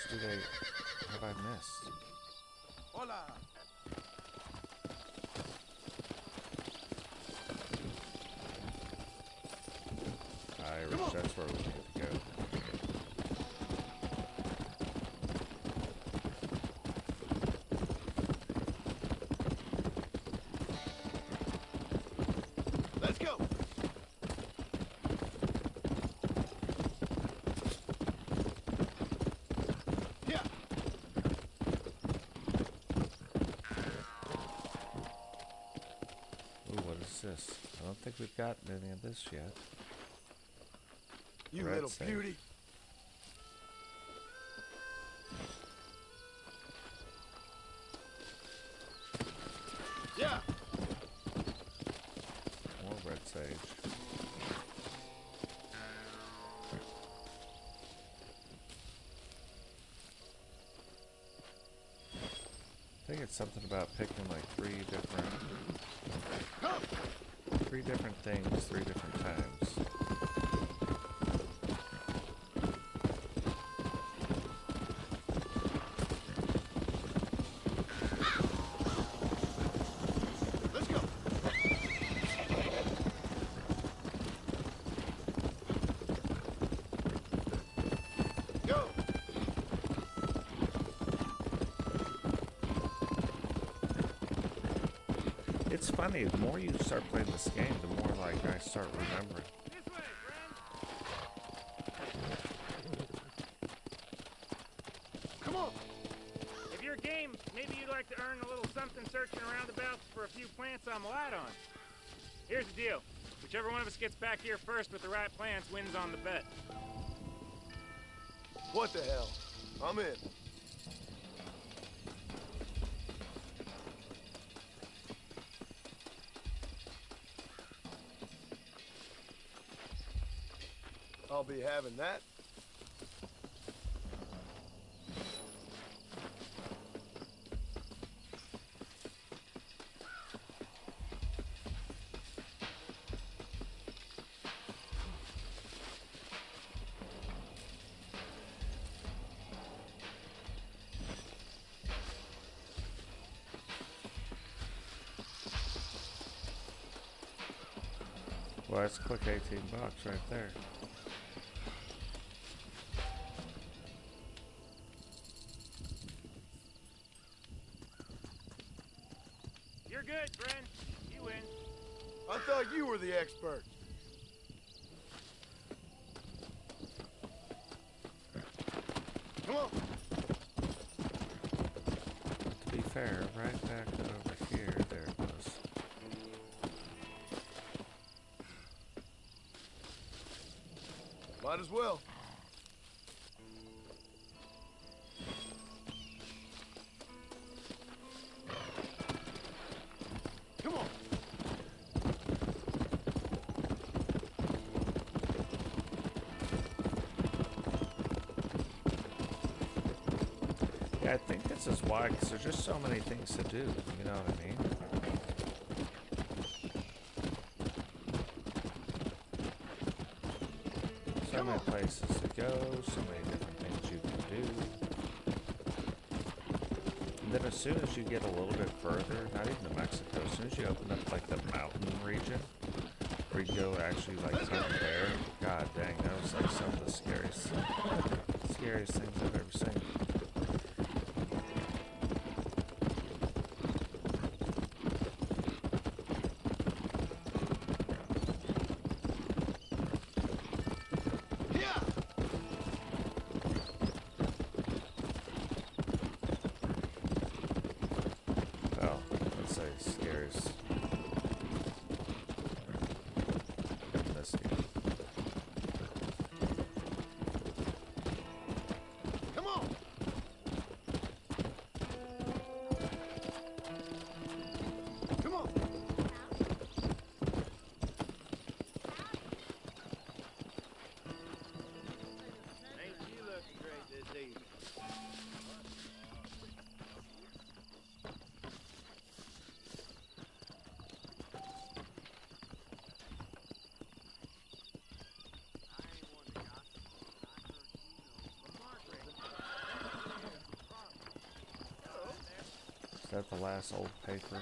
have I missed? Hola. Irish, that's where we need to go. Let's go. Yeah. Ooh, what is this? I don't think we've gotten any of this yet. You Red little sage. beauty. Yeah. More red sage. I think it's something about picking like three different things 3 different times. Let's go. Go. It's funny, the more you start playing this game, the more like I start remembering. Come on. If you're game, maybe you'd like to earn a little something searching around about for a few plants I'm light on. Here's the deal. Whichever one of us gets back here first with the right plants wins on the bet. What the hell? I'm in. I'll be having that. Well, that's a quick $18 right there. You're good, Bren. You win. I thought you were the expert. Come on. To be fair, right back over here, there it was. Might as well. Come on. Yeah, I think this is why, because there's just so many things to do, you know what I mean? So many places to go, so many different things you can do. then as soon as you get a little bit further, not even to Mexico, as soon as you open up like the mountain region, where you go actually like hunt bear, god dang, that was like some of the scariest things I've ever seen. Is that the last old paper?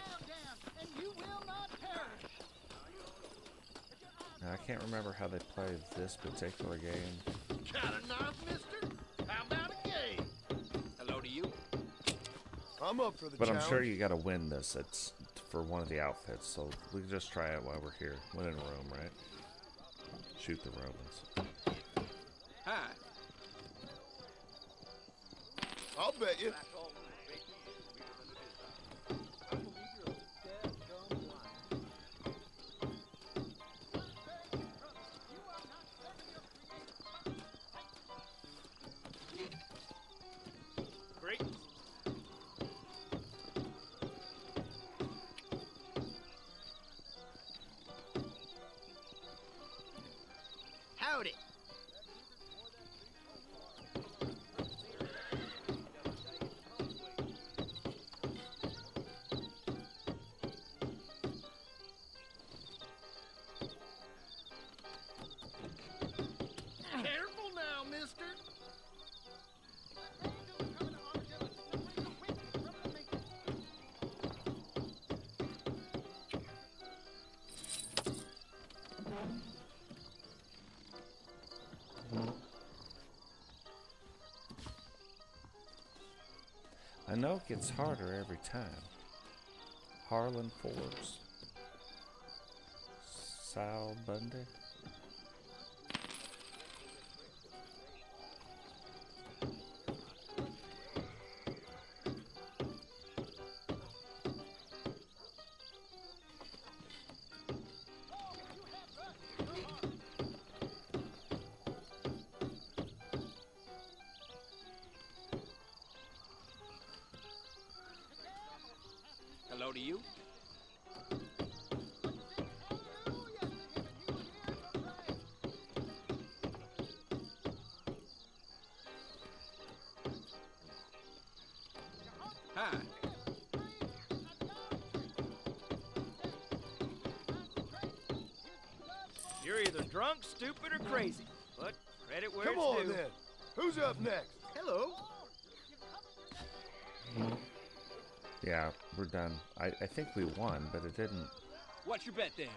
Now, I can't remember how they played this particular game. Got a knife, mister? How about a game? Hello to you. I'm up for the But challenge. I'm sure you gotta win this. It's for one of the outfits, so we can just try it while we're here. Win in Rome, right? Shoot the Romans. Hi. I'll bet you. Great. Howdy. Careful now, mister. I know it gets harder every time. Harlan Forbes. Sal Bundy. Hello to you. Hi. You're either drunk, stupid, or crazy. But credit where Come it's on due. then. Who's up next? Hello. Yeah, we're done. I think we won, but it didn't. What's your bet then?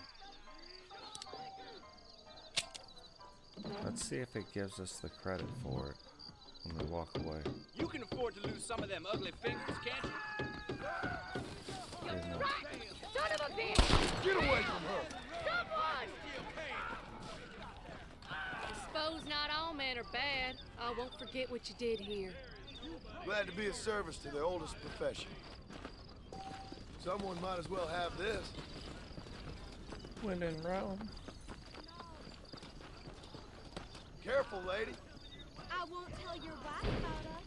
Let's see if it gives us the credit for it when we walk away. You can afford to lose some of them ugly fingers, can't you? Didn't know. Son of a bitch! Get away from her. Someone! Suppose not all men are bad. I won't forget what you did here. Glad to be of service to the oldest profession. Someone might as well have this. When in Rome. Careful, lady. I won't tell your wife about us.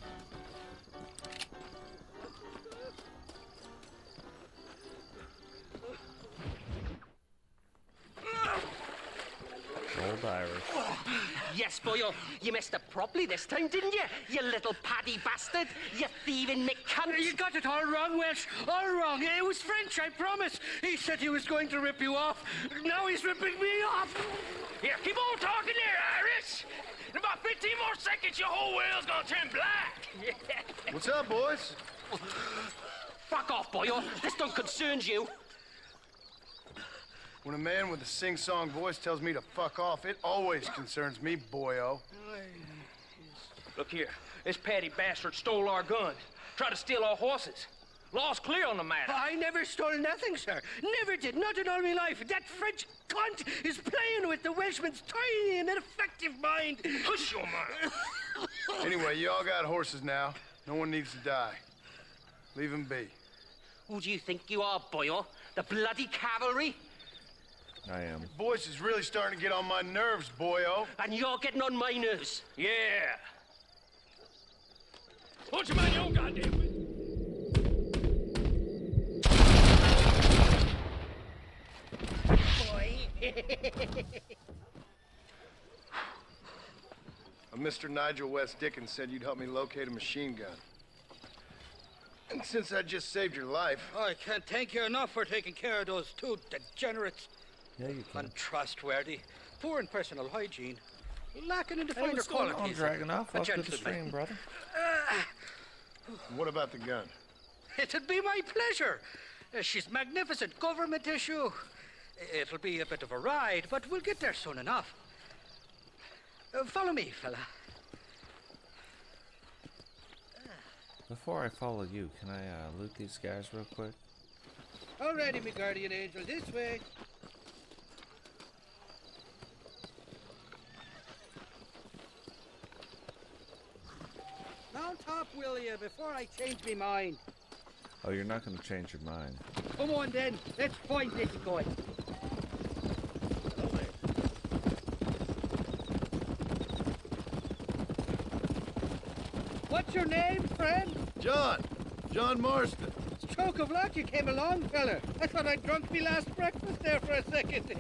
Old Irish. Yes, boy, you messed up properly this time, didn't you? You little paddy bastard. You thieving McCunt. You got it all wrong, Welsh. All wrong. It was French, I promise. He said he was going to rip you off. Now he's ripping me off. Here, keep on talking there, Irish. In about 15 more seconds, your whole world's gonna turn black. What's up, boys? Fuck off, boyo. This don't concern you. When a man with a sing-song voice tells me to fuck off, it always concerns me, boyo. Look here. This patty bastard stole our guns. Tried to steal our horses. Law's clear on the matter. I never stole nothing, sir. Never did. Not in all my life. That French cunt is playing with the Welshman's tiny and ineffective mind. Hush your mouth. Anyway, you all got horses now. No one needs to die. Leave them be. Who do you think you are, boyo? The bloody cavalry? I am. Your voice is really starting to get on my nerves, boyo. And you're getting on my nerves. Yeah. Won't you mind your own goddamn business? Mr. Nigel West Dickens said you'd help me locate a machine gun. And since I just saved your life... I can't thank you enough for taking care of those two degenerates. Yeah, you can. Untrustworthy, poor in personal hygiene, lacking in the Hey, finer what's going qualities. on, Dragonoff? A Welcome to the gentleman. stream, brother. What about the gun? It'd be my pleasure. She's magnificent, government issue. It'll be a bit of a ride, but we'll get there soon enough. Follow me, fella. Before I follow you, can I loot these guys real quick? Alrighty, me guardian angel, this way. Mount up, will you, before I change me mind. Oh, you're not going to change your mind. Come on then, let's find this guy. What's your name, friend? John Marston. Stroke of luck you came along, fella. I thought I'd drunk me last breakfast there for a second.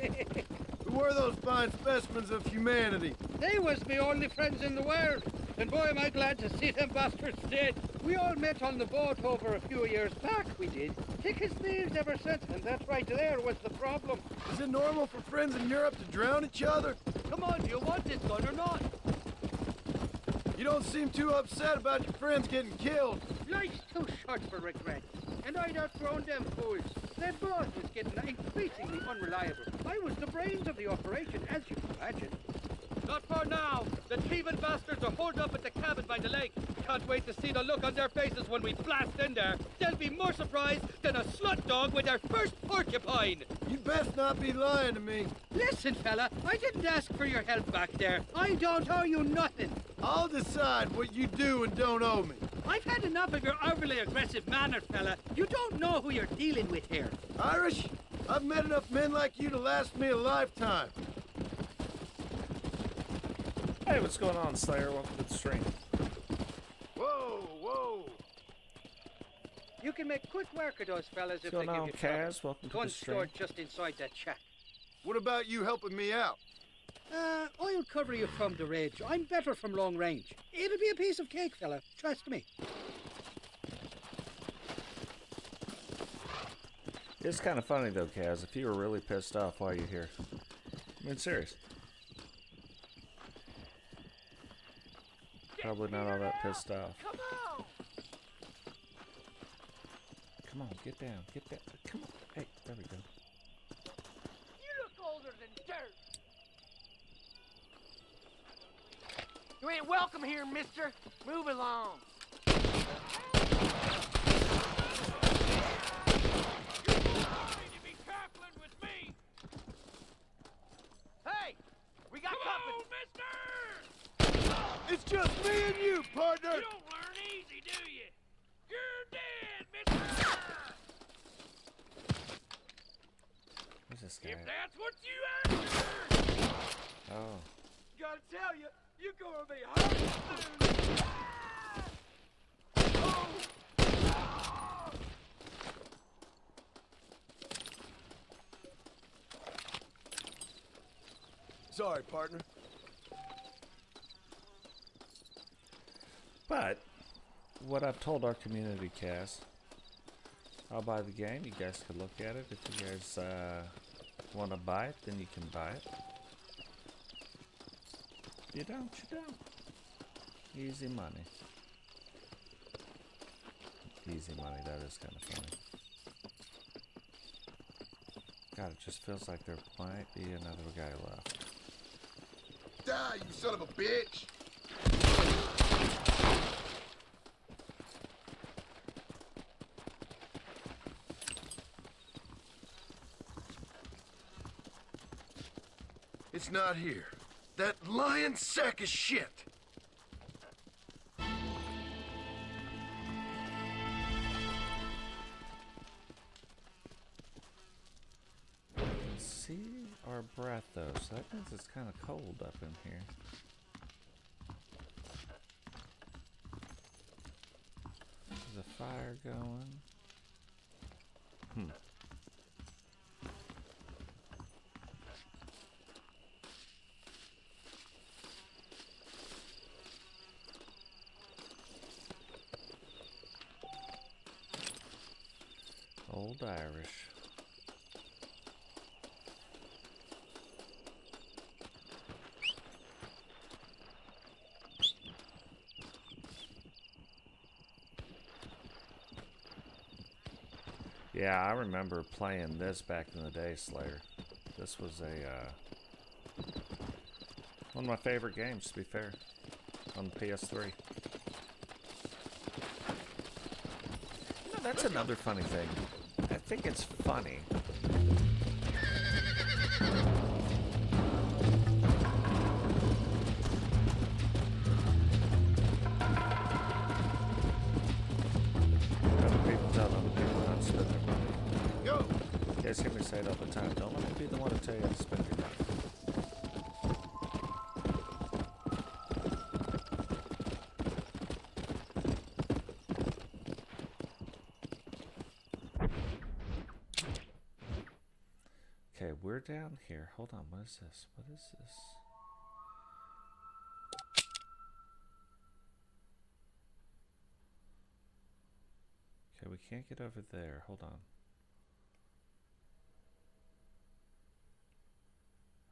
Who were those fine specimens of humanity? They was me only friends in the world. And boy, am I glad to see them bastards dead. We all met on the boat over a few years back, we did. Thick as thieves ever since, and that right there was the problem. Is it normal for friends in Europe to drown each other? Come on, do you want this gun or not? You don't seem too upset about your friends getting killed. Life's too short for regret. And I'd outgrown them fools. Their boss was getting increasingly unreliable. I was the brains of the operation, as you can imagine. Not for now. The thieving bastards are holed up at the cabin by the lake. Can't wait to see the look on their faces when we blast in there. They'll be more surprised than a slut dog with their first porcupine. You'd best not be lying to me. Listen, fella, I didn't ask for your help back there. I don't owe you nothing. I'll decide what you do and don't owe me. I've had enough of your overly aggressive manner, fella. You don't know who you're dealing with here. Irish, I've met enough men like you to last me a lifetime. Hey, what's going on, Slayer? Welcome to the stream. Whoa. You can make quick work of those fellas if they What's going give on, you trouble. Kaz? Welcome to the Gun stream. stored just inside that shack. What about you helping me out? I'll cover you from the ridge. I'm better from long range. It'll be a piece of cake, fella. Trust me. It's kind of funny, though, Kaz, if you were really pissed off while you're here. I mean, serious. Probably not all that pissed off. Come on! Come on, get down. Come on. Hey, there we go. You look older than dirt. You ain't welcome here, mister. Move along. You need to be coupling with me. Hey, we got Come company. on, mister! It's just me and you, partner. You don't learn easy, do you? You're dead, mister! Who's this guy? If that's what you after! Oh. Gotta tell you, you're gonna be hurt Sorry, partner. But, what I've told our community, Cass, I'll buy the game. You guys can look at it. If you guys want to buy it, then you can buy it. If you don't, you don't. Easy money. Easy money, that is kind of funny. God, it just feels like there might be another guy left. Die, you son of a bitch! It's not here. That lying sack of shit! See our breath though, so that means it's kind of cold up in here. There's a fire going. Old Irish. Yeah, I remember playing this back in the day, Slayer. This was one of my favorite games, to be fair, on the PS3. You know, that's another funny thing. I think it's funny. Other people tell other people how to spend their money. Yo! You guys hear me say it all the time. Don't let me be the one to tell you how to spend your money. Okay, we're down here. Hold on, what is this? What is this? Okay, we can't get over there. Hold on.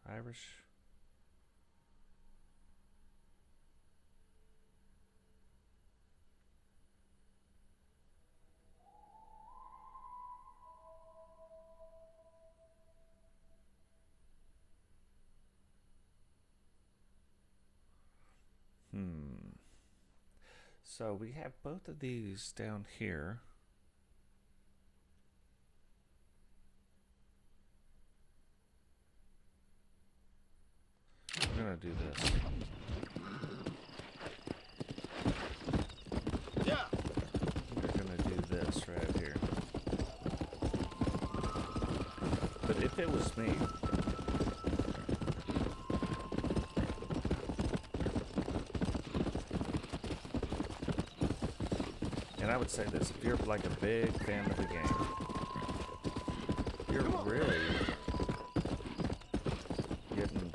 Irish. So we have both of these down here. We're gonna do this. Yeah. We're gonna do this right here. But if it was me, and I would say this, if you're like a big fan of the game, you're really getting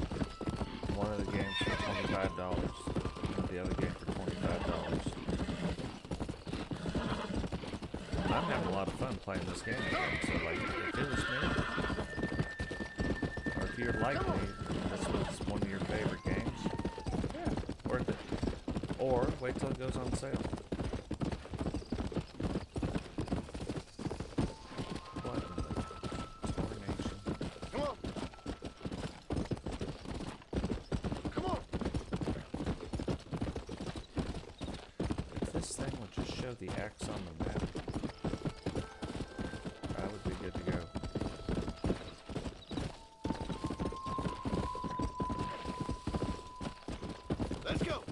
one of the games for $25 and the other game for $25. I'm having a lot of fun playing this game again, so like, if it was me, or if you're like me, this was one of your favorite games, yeah, worth it. Or wait till it goes on sale. The X on the map, I would be good to go. Let's go.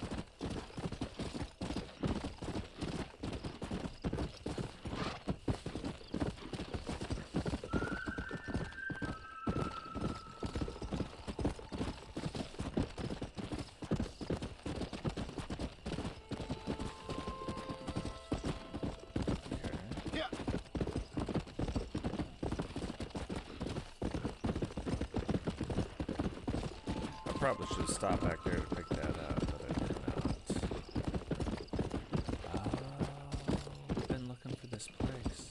Probably should stop back there to pick that up, but I did not. Oh, I've been looking for this place.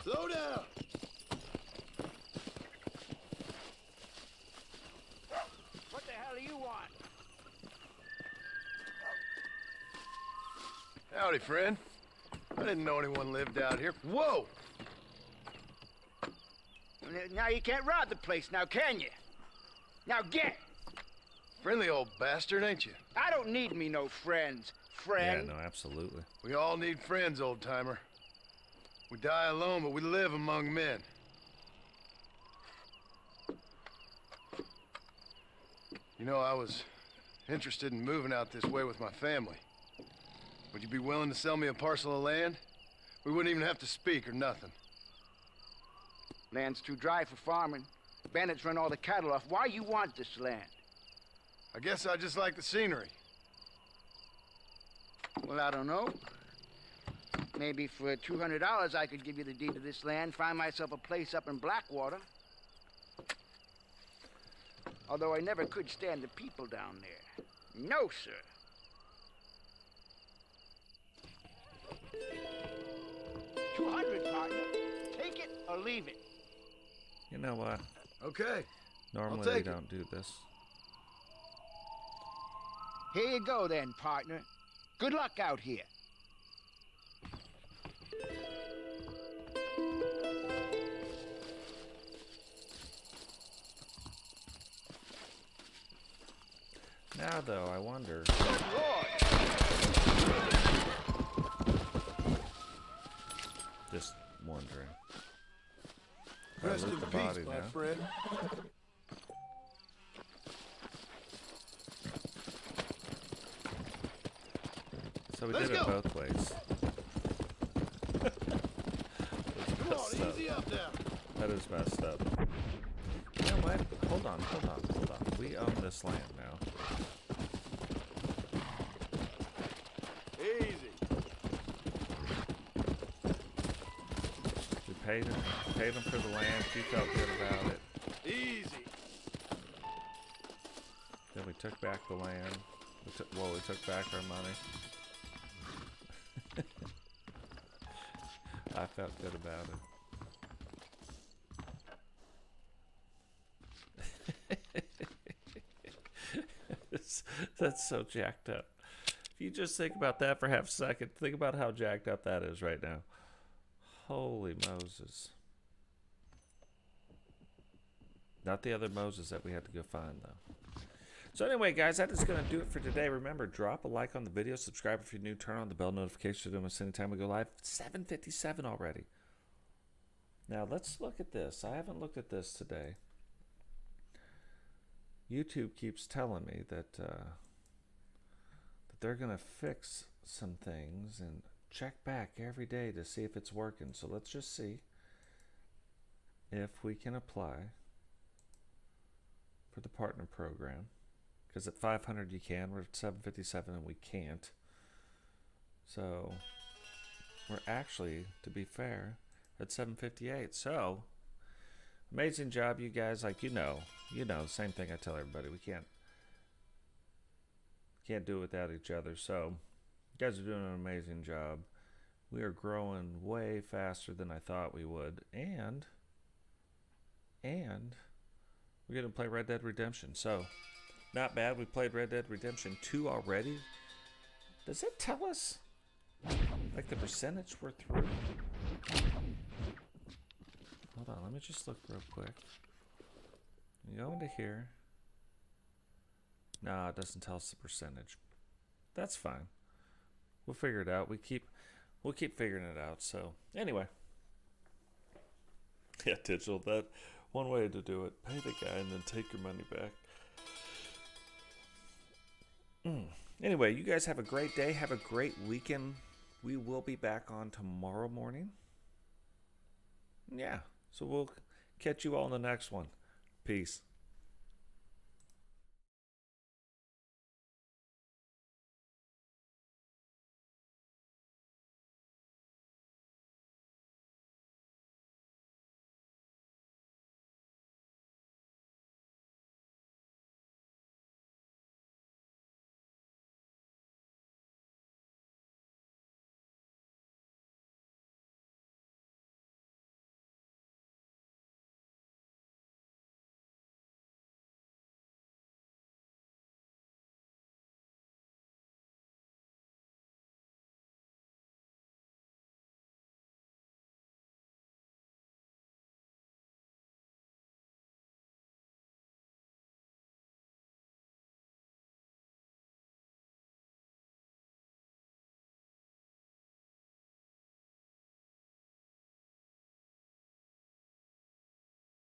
Slow down. What the hell do you want? Howdy, friend. I didn't know anyone lived out here. Whoa! Now you can't rob the place, now can you? Now get! Friendly old bastard, ain't you? I don't need me no friends, Yeah, friend. no, absolutely. We all need friends, old-timer. We die alone, but we live among men. You know, I was interested in moving out this way with my family. Would you be willing to sell me a parcel of land? We wouldn't even have to speak or nothing. Land's too dry for farming. Bandits run all the cattle off. Why you want this land? I guess I just like the scenery. Well, I don't know. Maybe for $200 I could give you the deed to this land, find myself a place up in Blackwater. Although I never could stand the people down there. No, sir. $200, partner. Take it or leave it. You know what? Okay. Normally we don't do this. Here you go then, partner. Good luck out here. Now, though, I wonder. Just wondering. Rest in Loot the peace, body my now. friend. So we Let's did it go. both ways. Come on, easy up now. That is messed up. You know what? Hold on. We own this land now. Easy. We paid him for the land. He felt good about it. Easy. Then we took back the land. We took back our money. I felt good about it. That's so jacked up. If you just think about that for half a second, think about how jacked up that is right now. Holy Moses. Not the other Moses that we had to go find, though. So anyway, guys, that is going to do it for today. Remember, drop a like on the video, subscribe if you're new, turn on the bell notification to know us anytime we go live. 7:57 already. Now, let's look at this. I haven't looked at this today. YouTube keeps telling me that they're going to fix some things and check back every day to see if it's working. So let's just see if we can apply for the partner program. Because at 500 you can. We're at 757 and we can't. So we're actually, to be fair, at 758. So amazing job, you guys. Like, you know, same thing I tell everybody. We can't do it without each other. So you guys are doing an amazing job. We are growing way faster than I thought we would. And we're going to play Red Dead Redemption. So not bad. We played Red Dead Redemption 2 already. Does it tell us, like, the percentage we're through? Hold on. Let me just look real quick. You go into here. No, it doesn't tell us the percentage. That's fine. We'll figure it out. We'll keep figuring it out. So anyway. Yeah, digital. That one way to do it. Pay the guy and then take your money back. Anyway, you guys have a great day. Have a great weekend. We will be back on tomorrow morning. Yeah. So we'll catch you all in the next one. Peace.